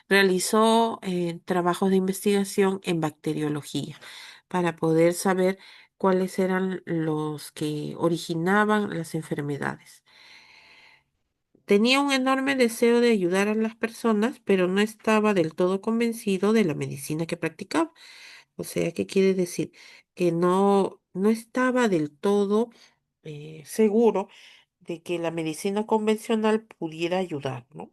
Realizó trabajos de investigación en bacteriología para poder saber cuáles eran los que originaban las enfermedades. Tenía un enorme deseo de ayudar a las personas, pero no estaba del todo convencido de la medicina que practicaba. O sea, ¿qué quiere decir? Que no estaba del todo seguro de que la medicina convencional pudiera ayudar, ¿no?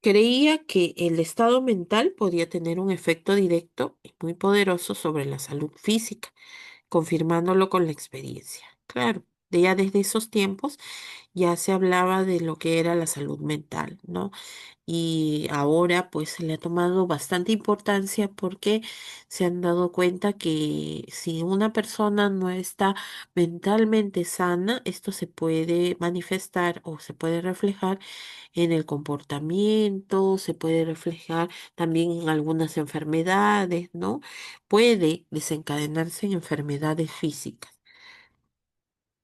Creía que el estado mental podía tener un efecto directo y muy poderoso sobre la salud física, confirmándolo con la experiencia. Claro, ya desde esos tiempos ya se hablaba de lo que era la salud mental, ¿no? Y ahora pues se le ha tomado bastante importancia porque se han dado cuenta que si una persona no está mentalmente sana, esto se puede manifestar o se puede reflejar en el comportamiento, se puede reflejar también en algunas enfermedades, ¿no? Puede desencadenarse en enfermedades físicas.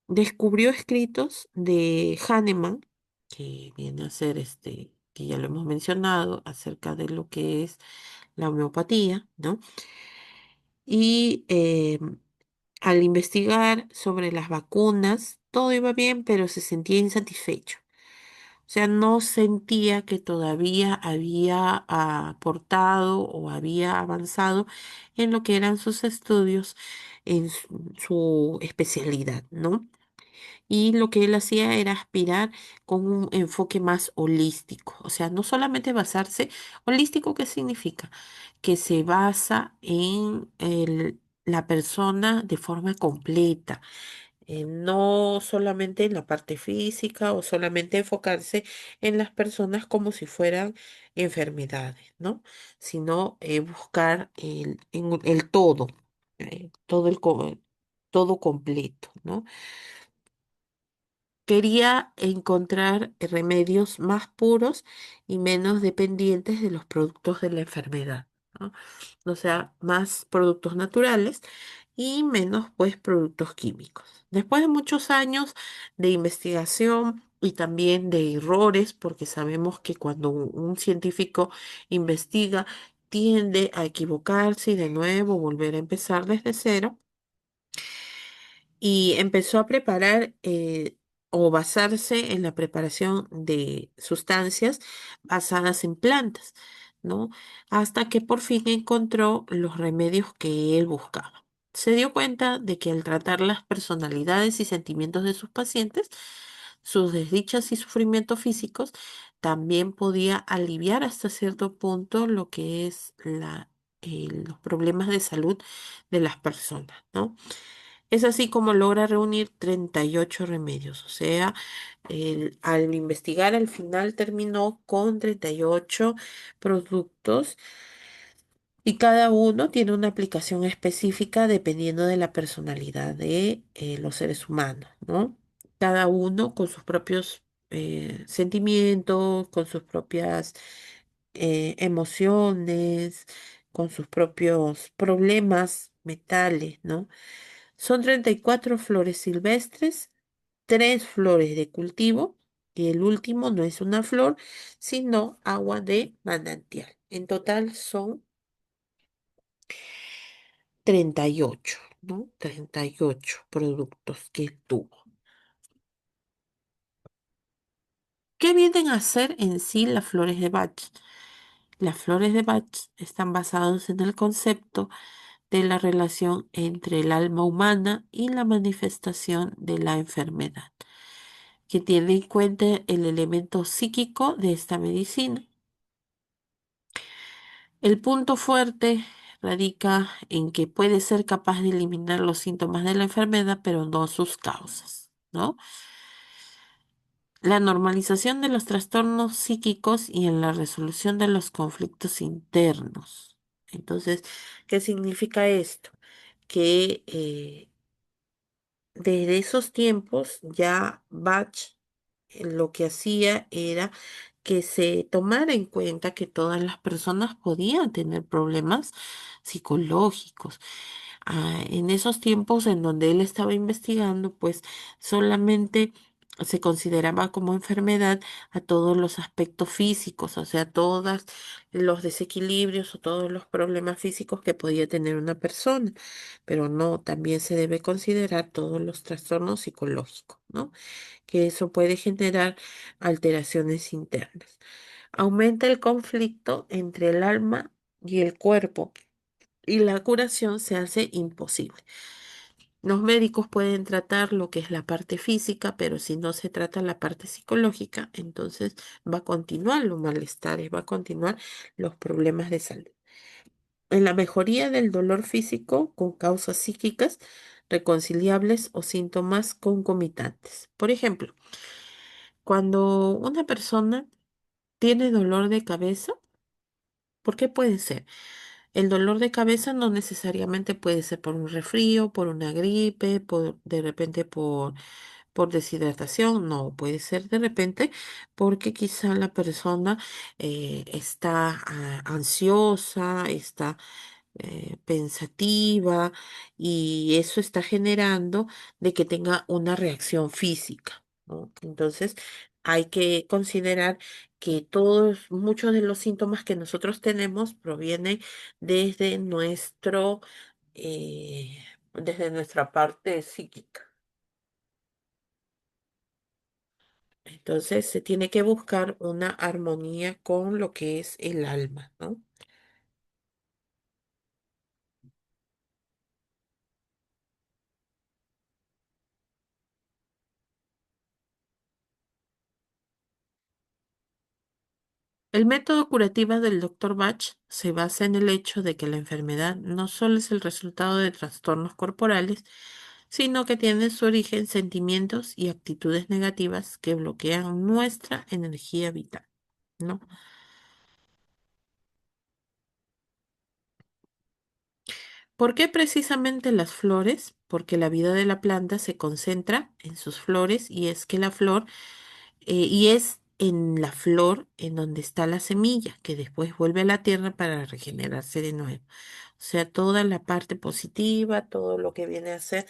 Descubrió escritos de Hahnemann, que viene a ser que ya lo hemos mencionado, acerca de lo que es la homeopatía, ¿no? Y al investigar sobre las vacunas, todo iba bien, pero se sentía insatisfecho. O sea, no sentía que todavía había aportado o había avanzado en lo que eran sus estudios en su especialidad, ¿no? Y lo que él hacía era aspirar con un enfoque más holístico. O sea, no solamente basarse, holístico, ¿qué significa? Que se basa en la persona de forma completa, no solamente en la parte física o solamente enfocarse en las personas como si fueran enfermedades, ¿no? Sino buscar el todo, todo todo completo, ¿no? Quería encontrar remedios más puros y menos dependientes de los productos de la enfermedad, ¿no? O sea, más productos naturales y menos, pues, productos químicos. Después de muchos años de investigación y también de errores, porque sabemos que cuando un científico investiga, tiende a equivocarse y de nuevo volver a empezar desde cero. y empezó a preparar o basarse en la preparación de sustancias basadas en plantas, ¿no? Hasta que por fin encontró los remedios que él buscaba. Se dio cuenta de que al tratar las personalidades y sentimientos de sus pacientes, sus desdichas y sufrimientos físicos, también podía aliviar hasta cierto punto lo que es los problemas de salud de las personas, ¿no? Es así como logra reunir 38 remedios, o sea, al investigar al final terminó con 38 productos y cada uno tiene una aplicación específica dependiendo de la personalidad de los seres humanos, ¿no? Cada uno con sus propios sentimientos, con sus propias emociones, con sus propios problemas mentales, ¿no? Son 34 flores silvestres, 3 flores de cultivo y el último no es una flor, sino agua de manantial. En total son 38, ¿no? 38 productos que tuvo. ¿Qué vienen a ser en sí las flores de Bach? Las flores de Bach están basadas en el concepto de la relación entre el alma humana y la manifestación de la enfermedad, que tiene en cuenta el elemento psíquico de esta medicina. El punto fuerte radica en que puede ser capaz de eliminar los síntomas de la enfermedad, pero no sus causas, ¿no? La normalización de los trastornos psíquicos y en la resolución de los conflictos internos. Entonces, ¿qué significa esto? Que desde esos tiempos ya Bach lo que hacía era que se tomara en cuenta que todas las personas podían tener problemas psicológicos. En esos tiempos en donde él estaba investigando, pues solamente se consideraba como enfermedad a todos los aspectos físicos, o sea, todos los desequilibrios o todos los problemas físicos que podía tener una persona, pero no, también se debe considerar todos los trastornos psicológicos, ¿no? Que eso puede generar alteraciones internas. Aumenta el conflicto entre el alma y el cuerpo y la curación se hace imposible. Los médicos pueden tratar lo que es la parte física, pero si no se trata la parte psicológica, entonces va a continuar los malestares, va a continuar los problemas de salud. En la mejoría del dolor físico con causas psíquicas reconciliables o síntomas concomitantes. Por ejemplo, cuando una persona tiene dolor de cabeza, ¿por qué puede ser? El dolor de cabeza no necesariamente puede ser por un resfrío, por una gripe, de repente por deshidratación, no, puede ser de repente porque quizá la persona está ansiosa, está pensativa y eso está generando de que tenga una reacción física, ¿no? Entonces, hay que considerar que muchos de los síntomas que nosotros tenemos provienen desde desde nuestra parte psíquica. Entonces, se tiene que buscar una armonía con lo que es el alma, ¿no? El método curativo del Dr. Bach se basa en el hecho de que la enfermedad no solo es el resultado de trastornos corporales, sino que tiene su origen en sentimientos y actitudes negativas que bloquean nuestra energía vital, ¿no? ¿Por qué precisamente las flores? Porque la vida de la planta se concentra en sus flores y es que la flor y es en la flor en donde está la semilla, que después vuelve a la tierra para regenerarse de nuevo. O sea, toda la parte positiva, todo lo que viene a ser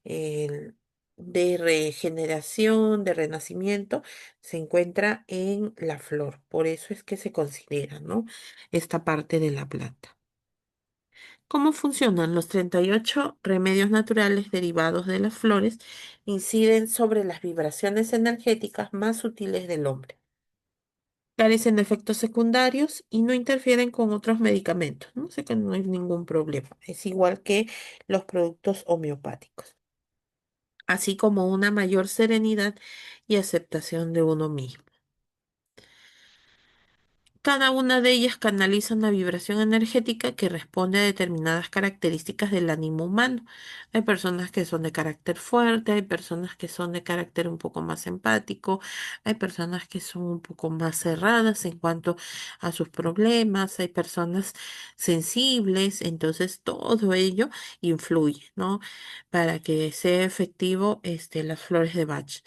el- de regeneración, de renacimiento, se encuentra en la flor. Por eso es que se considera, ¿no? Esta parte de la planta. ¿Cómo funcionan? Los 38 remedios naturales derivados de las flores inciden sobre las vibraciones energéticas más sutiles del hombre. Carecen de efectos secundarios y no interfieren con otros medicamentos. No sé que no hay ningún problema. Es igual que los productos homeopáticos, así como una mayor serenidad y aceptación de uno mismo. Cada una de ellas canaliza una vibración energética que responde a determinadas características del ánimo humano. Hay personas que son de carácter fuerte, hay personas que son de carácter un poco más empático, hay personas que son un poco más cerradas en cuanto a sus problemas, hay personas sensibles, entonces todo ello influye, ¿no? Para que sea efectivo las flores de Bach.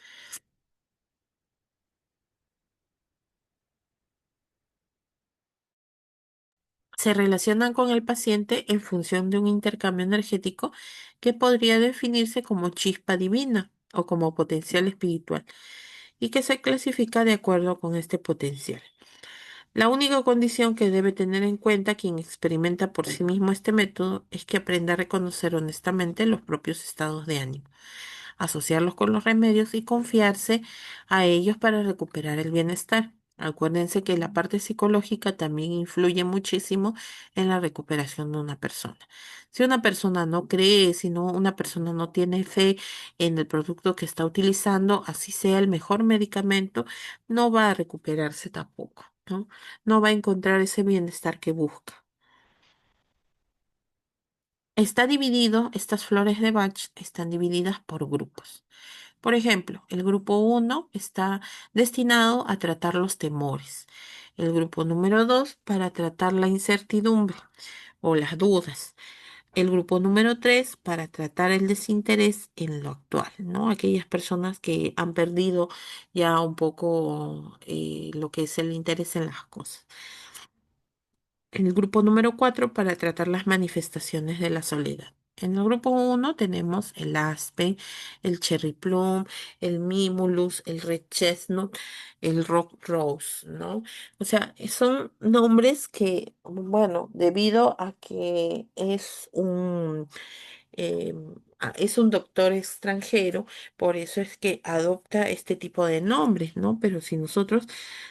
Se relacionan con el paciente en función de un intercambio energético que podría definirse como chispa divina o como potencial espiritual y que se clasifica de acuerdo con este potencial. La única condición que debe tener en cuenta quien experimenta por sí mismo este método es que aprenda a reconocer honestamente los propios estados de ánimo, asociarlos con los remedios y confiarse a ellos para recuperar el bienestar. Acuérdense que la parte psicológica también influye muchísimo en la recuperación de una persona. Si una persona no cree, si no, una persona no tiene fe en el producto que está utilizando, así sea el mejor medicamento, no va a recuperarse tampoco, ¿no? No va a encontrar ese bienestar que busca. Está dividido, estas flores de Bach están divididas por grupos. Por ejemplo, el grupo uno está destinado a tratar los temores. El grupo número 2 para tratar la incertidumbre o las dudas. El grupo número 3 para tratar el desinterés en lo actual, ¿no? Aquellas personas que han perdido ya un poco lo que es el interés en las cosas. En el grupo número 4 para tratar las manifestaciones de la soledad. En el grupo uno tenemos el aspen, el cherry plum, el mimulus, el red chestnut, el rock rose, ¿no? O sea, son nombres que, bueno, debido a que es un doctor extranjero, por eso es que adopta este tipo de nombres, ¿no? Pero si nosotros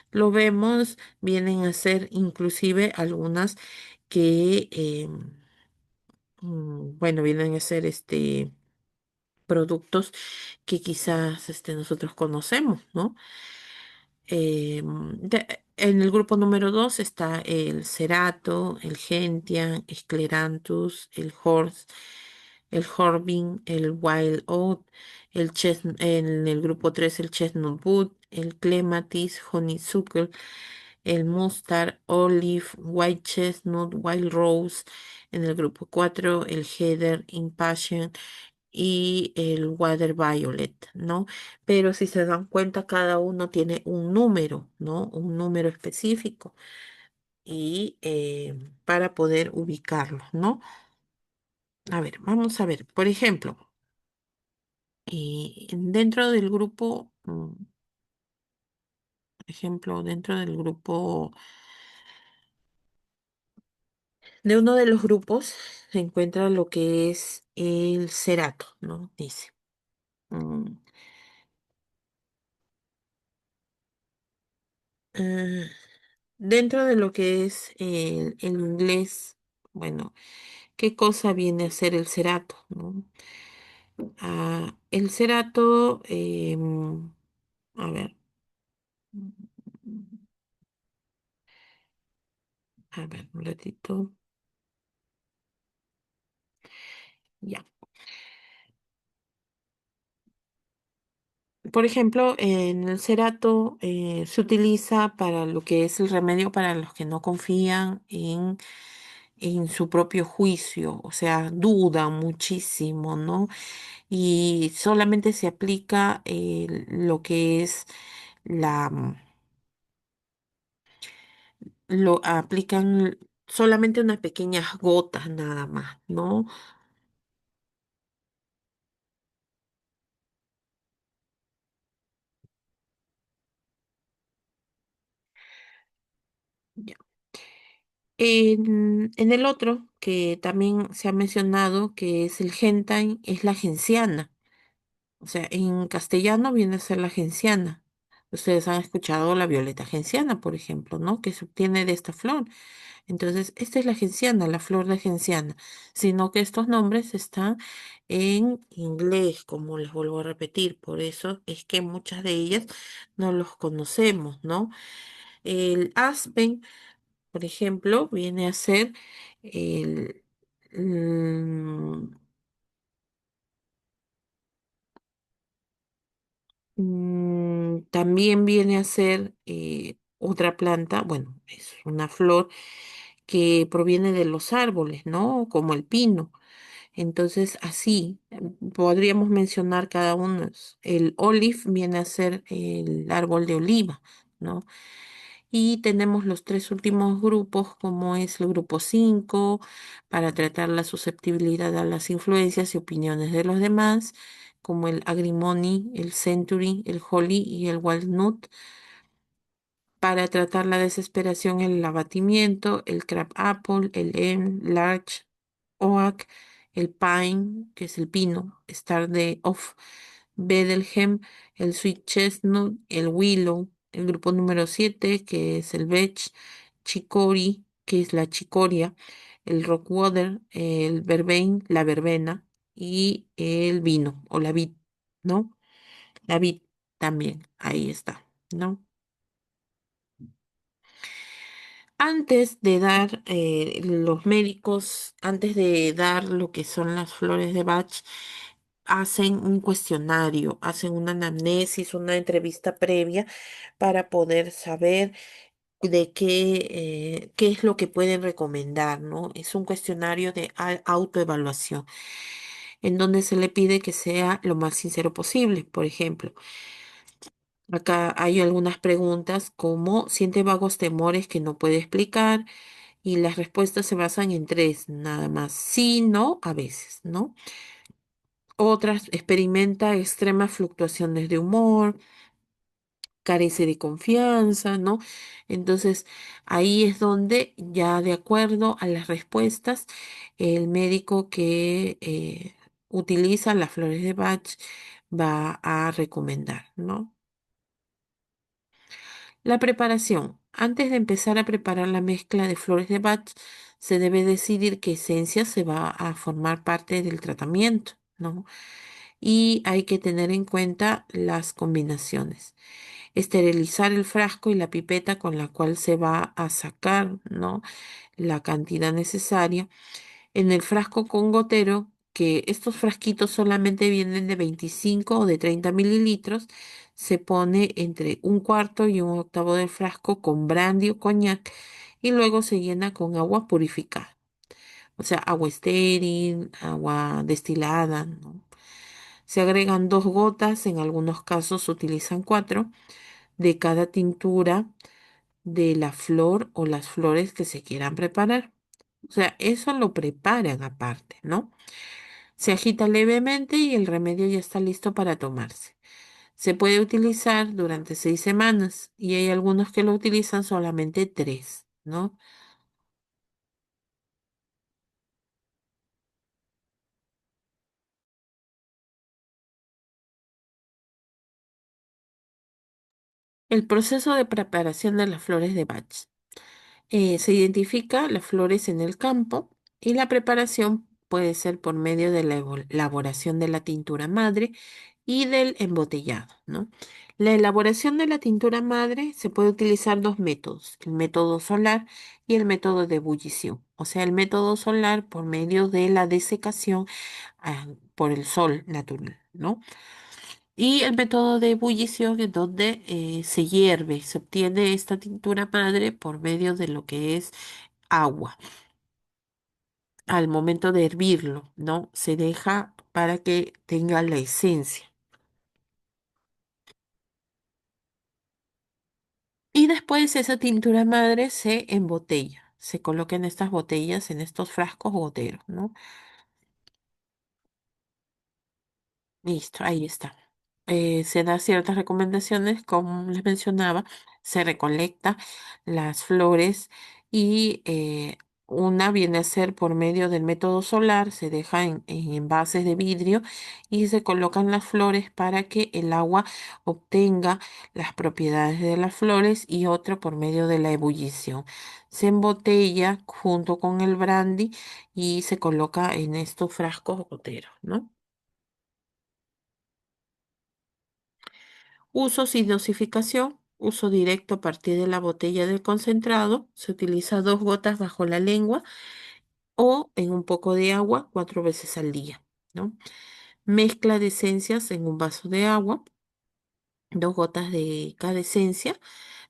lo vemos, vienen a ser inclusive algunas que, bueno, vienen a ser productos que quizás nosotros conocemos, ¿no? En el grupo número 2 está el Cerato, el Gentian, Scleranthus, el Horse, el Horbin, el Wild Oat, en el grupo 3 el Chestnut Wood, el Clematis, Honeysuckle, el Mustard, Olive, White Chestnut, Wild Rose, en el grupo 4 el Heather, Impassion y el Water Violet, ¿no? Pero si se dan cuenta, cada uno tiene un número, ¿no? Un número específico y para poder ubicarlos, ¿no? A ver, vamos a ver, por ejemplo, dentro del grupo, por ejemplo, dentro del grupo, de uno de los grupos se encuentra lo que es el cerato, ¿no? Dice. mm, ah, Dentro de lo que es el inglés, bueno, ¿qué cosa viene a ser el cerato, ¿no? El cerato, a ver, a ver, un ratito, ya. Por ejemplo, en el cerato se utiliza para lo que es el remedio para los que no confían en su propio juicio, o sea, dudan muchísimo, ¿no? Y solamente se aplica lo que es lo aplican solamente unas pequeñas gotas nada más, ¿no? Ya. En el otro, que también se ha mencionado, que es el hentai, es la genciana. O sea, en castellano viene a ser la genciana. Ustedes han escuchado la violeta genciana, por ejemplo, ¿no? Que se obtiene de esta flor. Entonces, esta es la genciana, la flor de genciana. Sino que estos nombres están en inglés, como les vuelvo a repetir. Por eso es que muchas de ellas no los conocemos, ¿no? El aspen, por ejemplo, viene a ser el... mm, también viene a ser otra planta, bueno, es una flor que proviene de los árboles, ¿no? Como el pino. Entonces, así podríamos mencionar cada uno. El olive viene a ser el árbol de oliva, ¿no? Y tenemos los tres últimos grupos, como es el grupo 5 para tratar la susceptibilidad a las influencias y opiniones de los demás, como el agrimony, el century, el holly y el walnut. Para tratar la desesperación, el abatimiento, el crab apple, el elm, larch, oak, el pine, que es el pino, star de of Bethlehem, el sweet chestnut, el willow, el grupo número 7 que es el vetch, chicory, que es la chicoria, el rockwater, el vervain, la verbena, y el vino o la vid, ¿no? La vid también, ahí está, ¿no? Antes de dar, los médicos, antes de dar lo que son las flores de Bach, hacen un cuestionario, hacen una anamnesis, una entrevista previa para poder saber de qué es lo que pueden recomendar, ¿no? Es un cuestionario de autoevaluación, en donde se le pide que sea lo más sincero posible. Por ejemplo, acá hay algunas preguntas como siente vagos temores que no puede explicar y las respuestas se basan en tres, nada más. Sí, no, a veces, ¿no? Otras experimenta extremas fluctuaciones de humor, carece de confianza, ¿no? Entonces, ahí es donde ya de acuerdo a las respuestas, el médico que utiliza las flores de Bach va a recomendar, ¿no? La preparación. Antes de empezar a preparar la mezcla de flores de Bach, se debe decidir qué esencia se va a formar parte del tratamiento, ¿no? Y hay que tener en cuenta las combinaciones. Esterilizar el frasco y la pipeta con la cual se va a sacar, ¿no? La cantidad necesaria. En el frasco con gotero, que estos frasquitos solamente vienen de 25 o de 30 mililitros, se pone entre un cuarto y un octavo del frasco con brandy o coñac y luego se llena con agua purificada, o sea, agua estéril, agua destilada, ¿no? Se agregan 2 gotas, en algunos casos se utilizan 4, de cada tintura de la flor o las flores que se quieran preparar. O sea, eso lo preparan aparte, ¿no? Se agita levemente y el remedio ya está listo para tomarse. Se puede utilizar durante 6 semanas y hay algunos que lo utilizan solamente 3, ¿no? El proceso de preparación de las flores de Bach. Se identifica las flores en el campo y la preparación puede ser por medio de la elaboración de la tintura madre y del embotellado, ¿no? La elaboración de la tintura madre se puede utilizar dos métodos, el método solar y el método de ebullición. O sea, el método solar por medio de la desecación por el sol natural, ¿no? Y el método de ebullición en donde se hierve, se obtiene esta tintura madre por medio de lo que es agua. Al momento de hervirlo, ¿no? Se deja para que tenga la esencia. Y después esa tintura madre se embotella. Se coloca en estas botellas, en estos frascos goteros, ¿no? Listo, ahí está. Se da ciertas recomendaciones, como les mencionaba, se recolecta las flores y una viene a ser por medio del método solar, se deja en envases de vidrio y se colocan las flores para que el agua obtenga las propiedades de las flores y otra por medio de la ebullición. Se embotella junto con el brandy y se coloca en estos frascos goteros, ¿no? Usos y dosificación. Uso directo a partir de la botella del concentrado. Se utiliza 2 gotas bajo la lengua o en un poco de agua 4 veces al día, ¿no? Mezcla de esencias en un vaso de agua, 2 gotas de cada esencia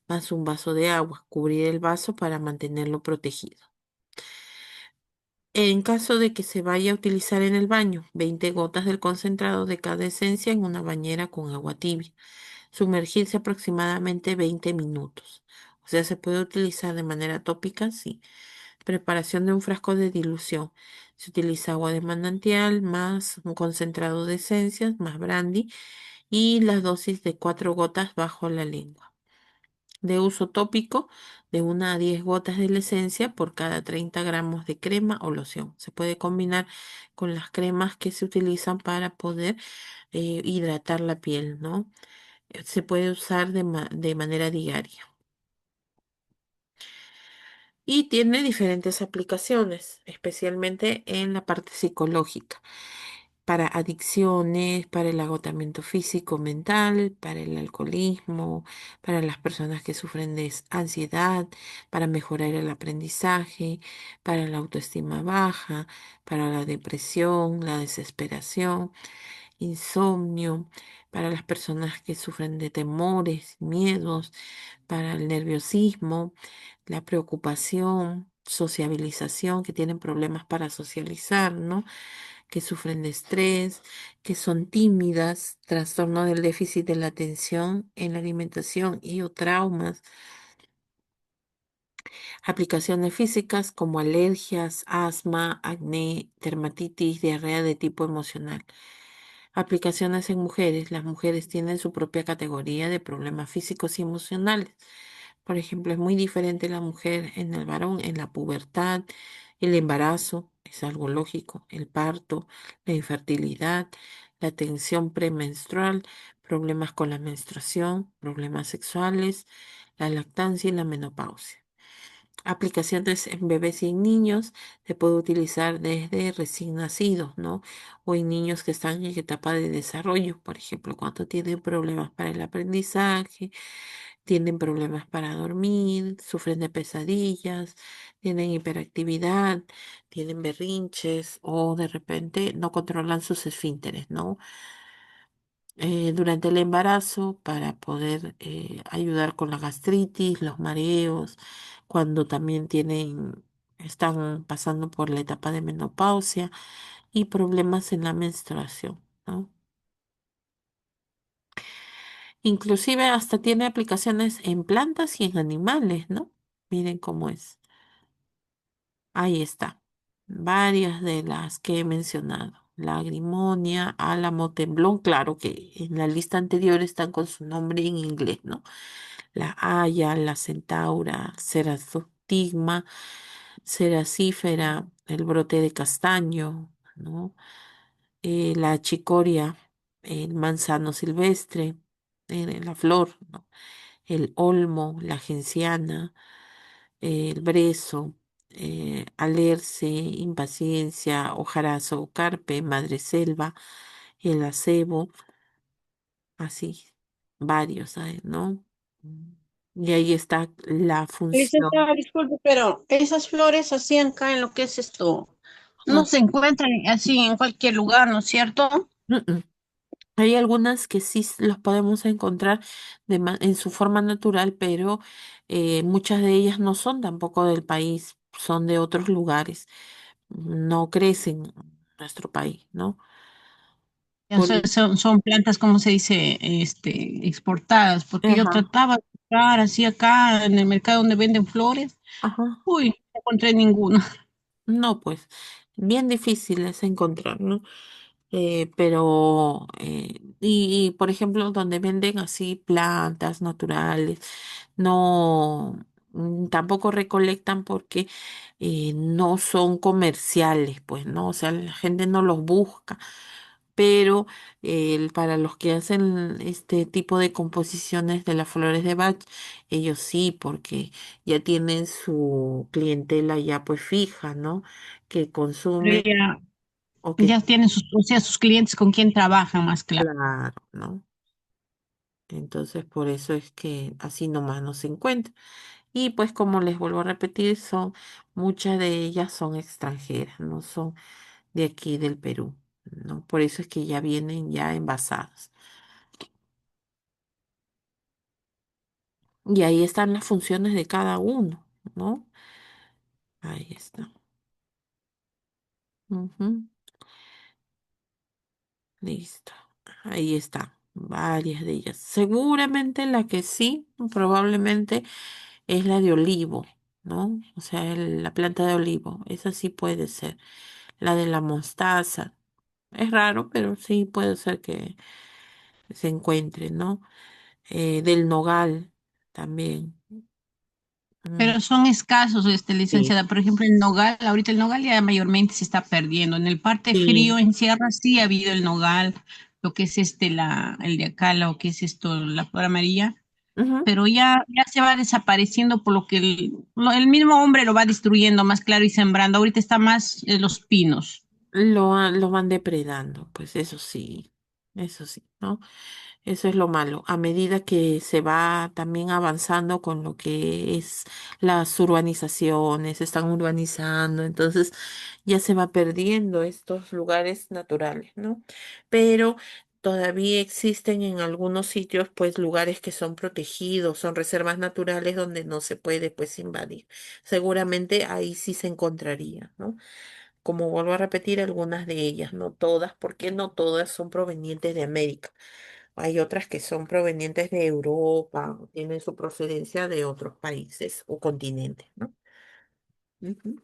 más un vaso de agua. Cubrir el vaso para mantenerlo protegido. En caso de que se vaya a utilizar en el baño, 20 gotas del concentrado de cada esencia en una bañera con agua tibia. Sumergirse aproximadamente 20 minutos. O sea, se puede utilizar de manera tópica, sí. Preparación de un frasco de dilución. Se utiliza agua de manantial más un concentrado de esencias más brandy y las dosis de 4 gotas bajo la lengua. De uso tópico, de 1 a 10 gotas de la esencia por cada 30 gramos de crema o loción. Se puede combinar con las cremas que se utilizan para poder hidratar la piel, ¿no? Se puede usar de manera diaria. Y tiene diferentes aplicaciones, especialmente en la parte psicológica, para adicciones, para el agotamiento físico, mental, para el alcoholismo, para las personas que sufren de ansiedad, para mejorar el aprendizaje, para la autoestima baja, para la depresión, la desesperación, insomnio, para las personas que sufren de temores, miedos, para el nerviosismo, la preocupación, sociabilización, que tienen problemas para socializar, ¿no? Que sufren de estrés, que son tímidas, trastorno del déficit de la atención en la alimentación y o traumas, aplicaciones físicas como alergias, asma, acné, dermatitis, diarrea de tipo emocional. Aplicaciones en mujeres. Las mujeres tienen su propia categoría de problemas físicos y emocionales. Por ejemplo, es muy diferente la mujer en el varón, en la pubertad, el embarazo, es algo lógico, el parto, la infertilidad, la tensión premenstrual, problemas con la menstruación, problemas sexuales, la lactancia y la menopausia. Aplicaciones en bebés y en niños se puede utilizar desde recién nacidos, ¿no? O en niños que están en etapa de desarrollo, por ejemplo, cuando tienen problemas para el aprendizaje, tienen problemas para dormir, sufren de pesadillas, tienen hiperactividad, tienen berrinches o de repente no controlan sus esfínteres, ¿no? Durante el embarazo para poder ayudar con la gastritis, los mareos, cuando también están pasando por la etapa de menopausia y problemas en la menstruación, ¿no? Inclusive hasta tiene aplicaciones en plantas y en animales, ¿no? Miren cómo es. Ahí está. Varias de las que he mencionado. La agrimonia, álamo, temblón, claro que en la lista anterior están con su nombre en inglés, ¿no? La haya, la centaura, cerastigma, ceracífera, el brote de castaño, ¿no? La chicoria, el manzano silvestre, la flor, ¿no? El olmo, la genciana, el brezo, alerce, impaciencia, ojarazo, carpe, madreselva, el acebo, así, varios hay, ¿no? Mm. Y ahí está la función. Licenciada, disculpe, pero esas flores así acá en lo que es esto, no Ah, se encuentran así en cualquier lugar, ¿no es cierto? mm, mm. Hay algunas que sí los podemos encontrar en su forma natural, pero muchas de ellas no son tampoco del país, son de otros lugares. No crecen en nuestro país, ¿no? Ya Por, son plantas, como se dice, exportadas, porque yo ajá, trataba de buscar así acá en el mercado donde venden flores, ajá. uy, no encontré ninguna. No, pues, bien difícil es encontrar, ¿no? Pero, por ejemplo, donde venden así plantas naturales, no. tampoco recolectan porque no son comerciales, pues, ¿no? O sea, la gente no los busca, pero para los que hacen este tipo de composiciones de las flores de Bach, ellos sí, porque ya tienen su clientela ya pues fija, ¿no? Que Pero consume o que, ya tienen sus, o sea, sus clientes con quien trabajan más claro. claro, ¿no? Entonces, por eso es que así nomás no se encuentra. Y pues como les vuelvo a repetir, muchas de ellas son extranjeras, no son de aquí del Perú, ¿no? Por eso es que ya vienen ya envasadas. Y ahí están las funciones de cada uno, ¿no? Ahí está. Ujú, listo. Ahí está. Varias de ellas. Seguramente la que sí, probablemente es la de olivo, ¿no? O sea, la planta de olivo. Esa sí puede ser. La de la mostaza. Es raro, pero sí puede ser que se encuentre, ¿no? Del nogal también. Mm, Pero son escasos, sí, licenciada. Por ejemplo, el nogal, ahorita el nogal ya mayormente se está perdiendo. En el parte sí. frío, en sierra, sí ha habido el nogal, lo que es el de acá, lo que es esto, la flor amarilla, Ujú. pero ya se va desapareciendo por lo que el mismo hombre lo va destruyendo más claro y sembrando. Ahorita está más los pinos. Lo van depredando, pues eso sí, ¿no? Eso es lo malo. A medida que se va también avanzando con lo que es las urbanizaciones, se están urbanizando, entonces ya se va perdiendo estos lugares naturales, ¿no? Pero todavía existen en algunos sitios, pues, lugares que son protegidos, son reservas naturales donde no se puede, pues, invadir. Seguramente ahí sí se encontraría, ¿no? Como vuelvo a repetir, algunas de ellas, no todas, porque no todas son provenientes de América. Hay otras que son provenientes de Europa, o tienen su procedencia de otros países o continentes, ¿no? Ujú.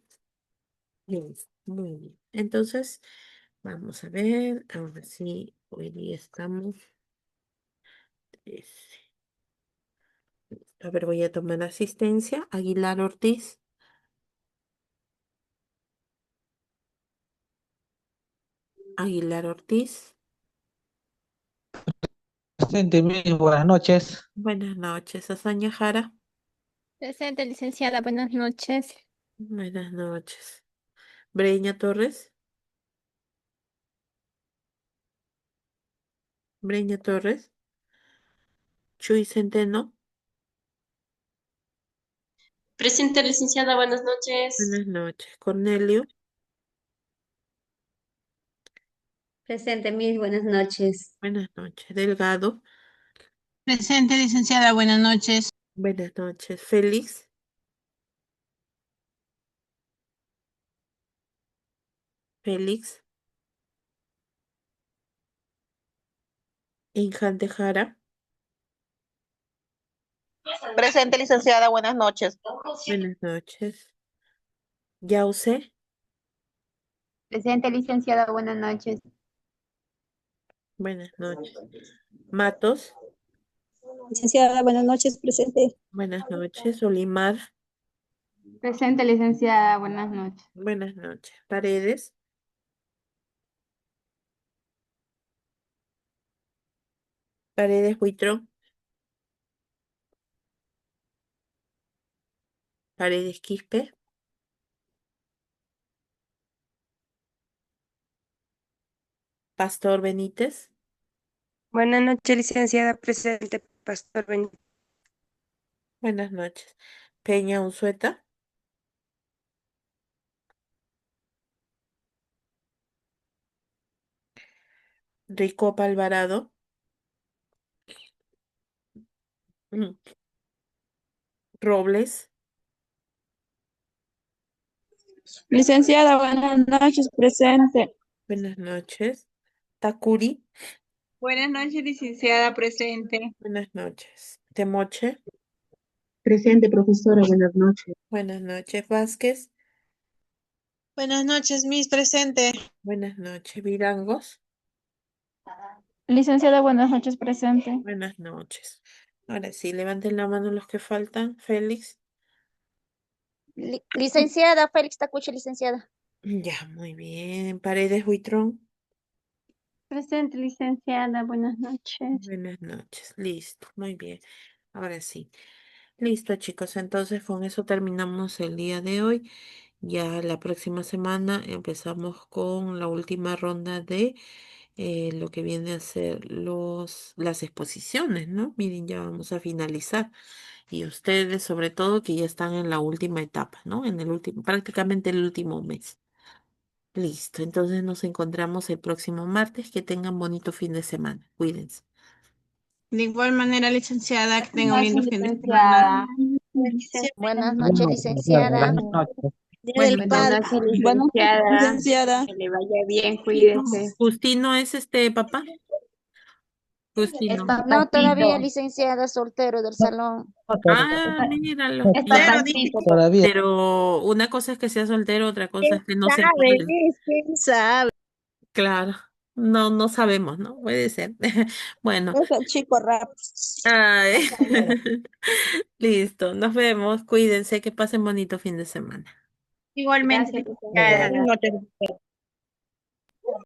Listo, muy bien. Entonces, vamos a ver, ahora sí, hoy día estamos. 13. A ver, voy a tomar asistencia. Aguilar Ortiz. Aguilar Ortiz. Presente, buenas noches. Buenas noches. Azaña Jara. Presente, licenciada, buenas noches. Buenas noches. Breña Torres. Breña Torres. Chuy Centeno. Presente, licenciada, buenas noches. Buenas noches. Cornelio. Presente, Miss, buenas noches. Buenas noches. Delgado. Presente, licenciada, buenas noches. Buenas noches. Félix. Félix. Infante Jara. Presente, licenciada, buenas noches. Buenas noches. Yause. Presente, licenciada, buenas noches. Buenas noches. Matos. Licenciada, buenas noches, presente. Buenas noches. Olimar. Presente, licenciada, buenas noches. Buenas noches. Paredes. Paredes Buitrón. Paredes Quispe. Pastor Benítez. Buenas noches, licenciada, presente, Pastor Benito. Buenas noches. Peña Unzueta. Ricopa Alvarado. Mm, Robles. Licenciada, buenas noches, presente. Buenas noches. Takuri. Buenas noches, licenciada presente. Buenas noches. Temoche. Presente, profesora, buenas noches. Buenas noches. Vázquez. Buenas noches, Miss presente. Buenas noches. Virangos. Licenciada, buenas noches, presente. Buenas noches. Ahora sí, levanten la mano los que faltan. Félix. Licenciada, Félix Tacuche, licenciada. Ya, muy bien. Paredes Huitrón. Presente, licenciada. Buenas noches. Buenas noches. Listo, muy bien. Ahora sí. Listo, chicos. Entonces, con eso terminamos el día de hoy. Ya la próxima semana empezamos con la última ronda de lo que viene a ser las exposiciones, ¿no? Miren, ya vamos a finalizar. Y ustedes, sobre todo, que ya están en la última etapa, ¿no? En el último, prácticamente el último mes. Listo. Entonces nos encontramos el próximo martes. Que tengan bonito fin de semana. Cuídense. De igual manera, licenciada, que tenga un Gracias, lindo fin de semana. licenciada. Buenas noches, Bueno, licenciada. buenas noches. Día del Bueno, Buenas Padre. noches, Buenas noches, licenciada. licenciada. Que le vaya bien, cuídese. Justino es papá. Es Justino. No, todavía, papacito. licenciada, soltero del salón. Ah, míralo. Es Ya. papacito. Todavía. Pero una cosa es que sea soltero, otra cosa ¿Quién es que no se sabe, encuentre. Liz? ¿Quién sabe? Claro. No, no sabemos, ¿no? Puede ser. Bueno. Es el chico rap. Ay. Listo. Nos vemos. Cuídense. Que pasen bonito fin de semana. Igualmente, Gracias, licenciada. licenciada. Buenas noches.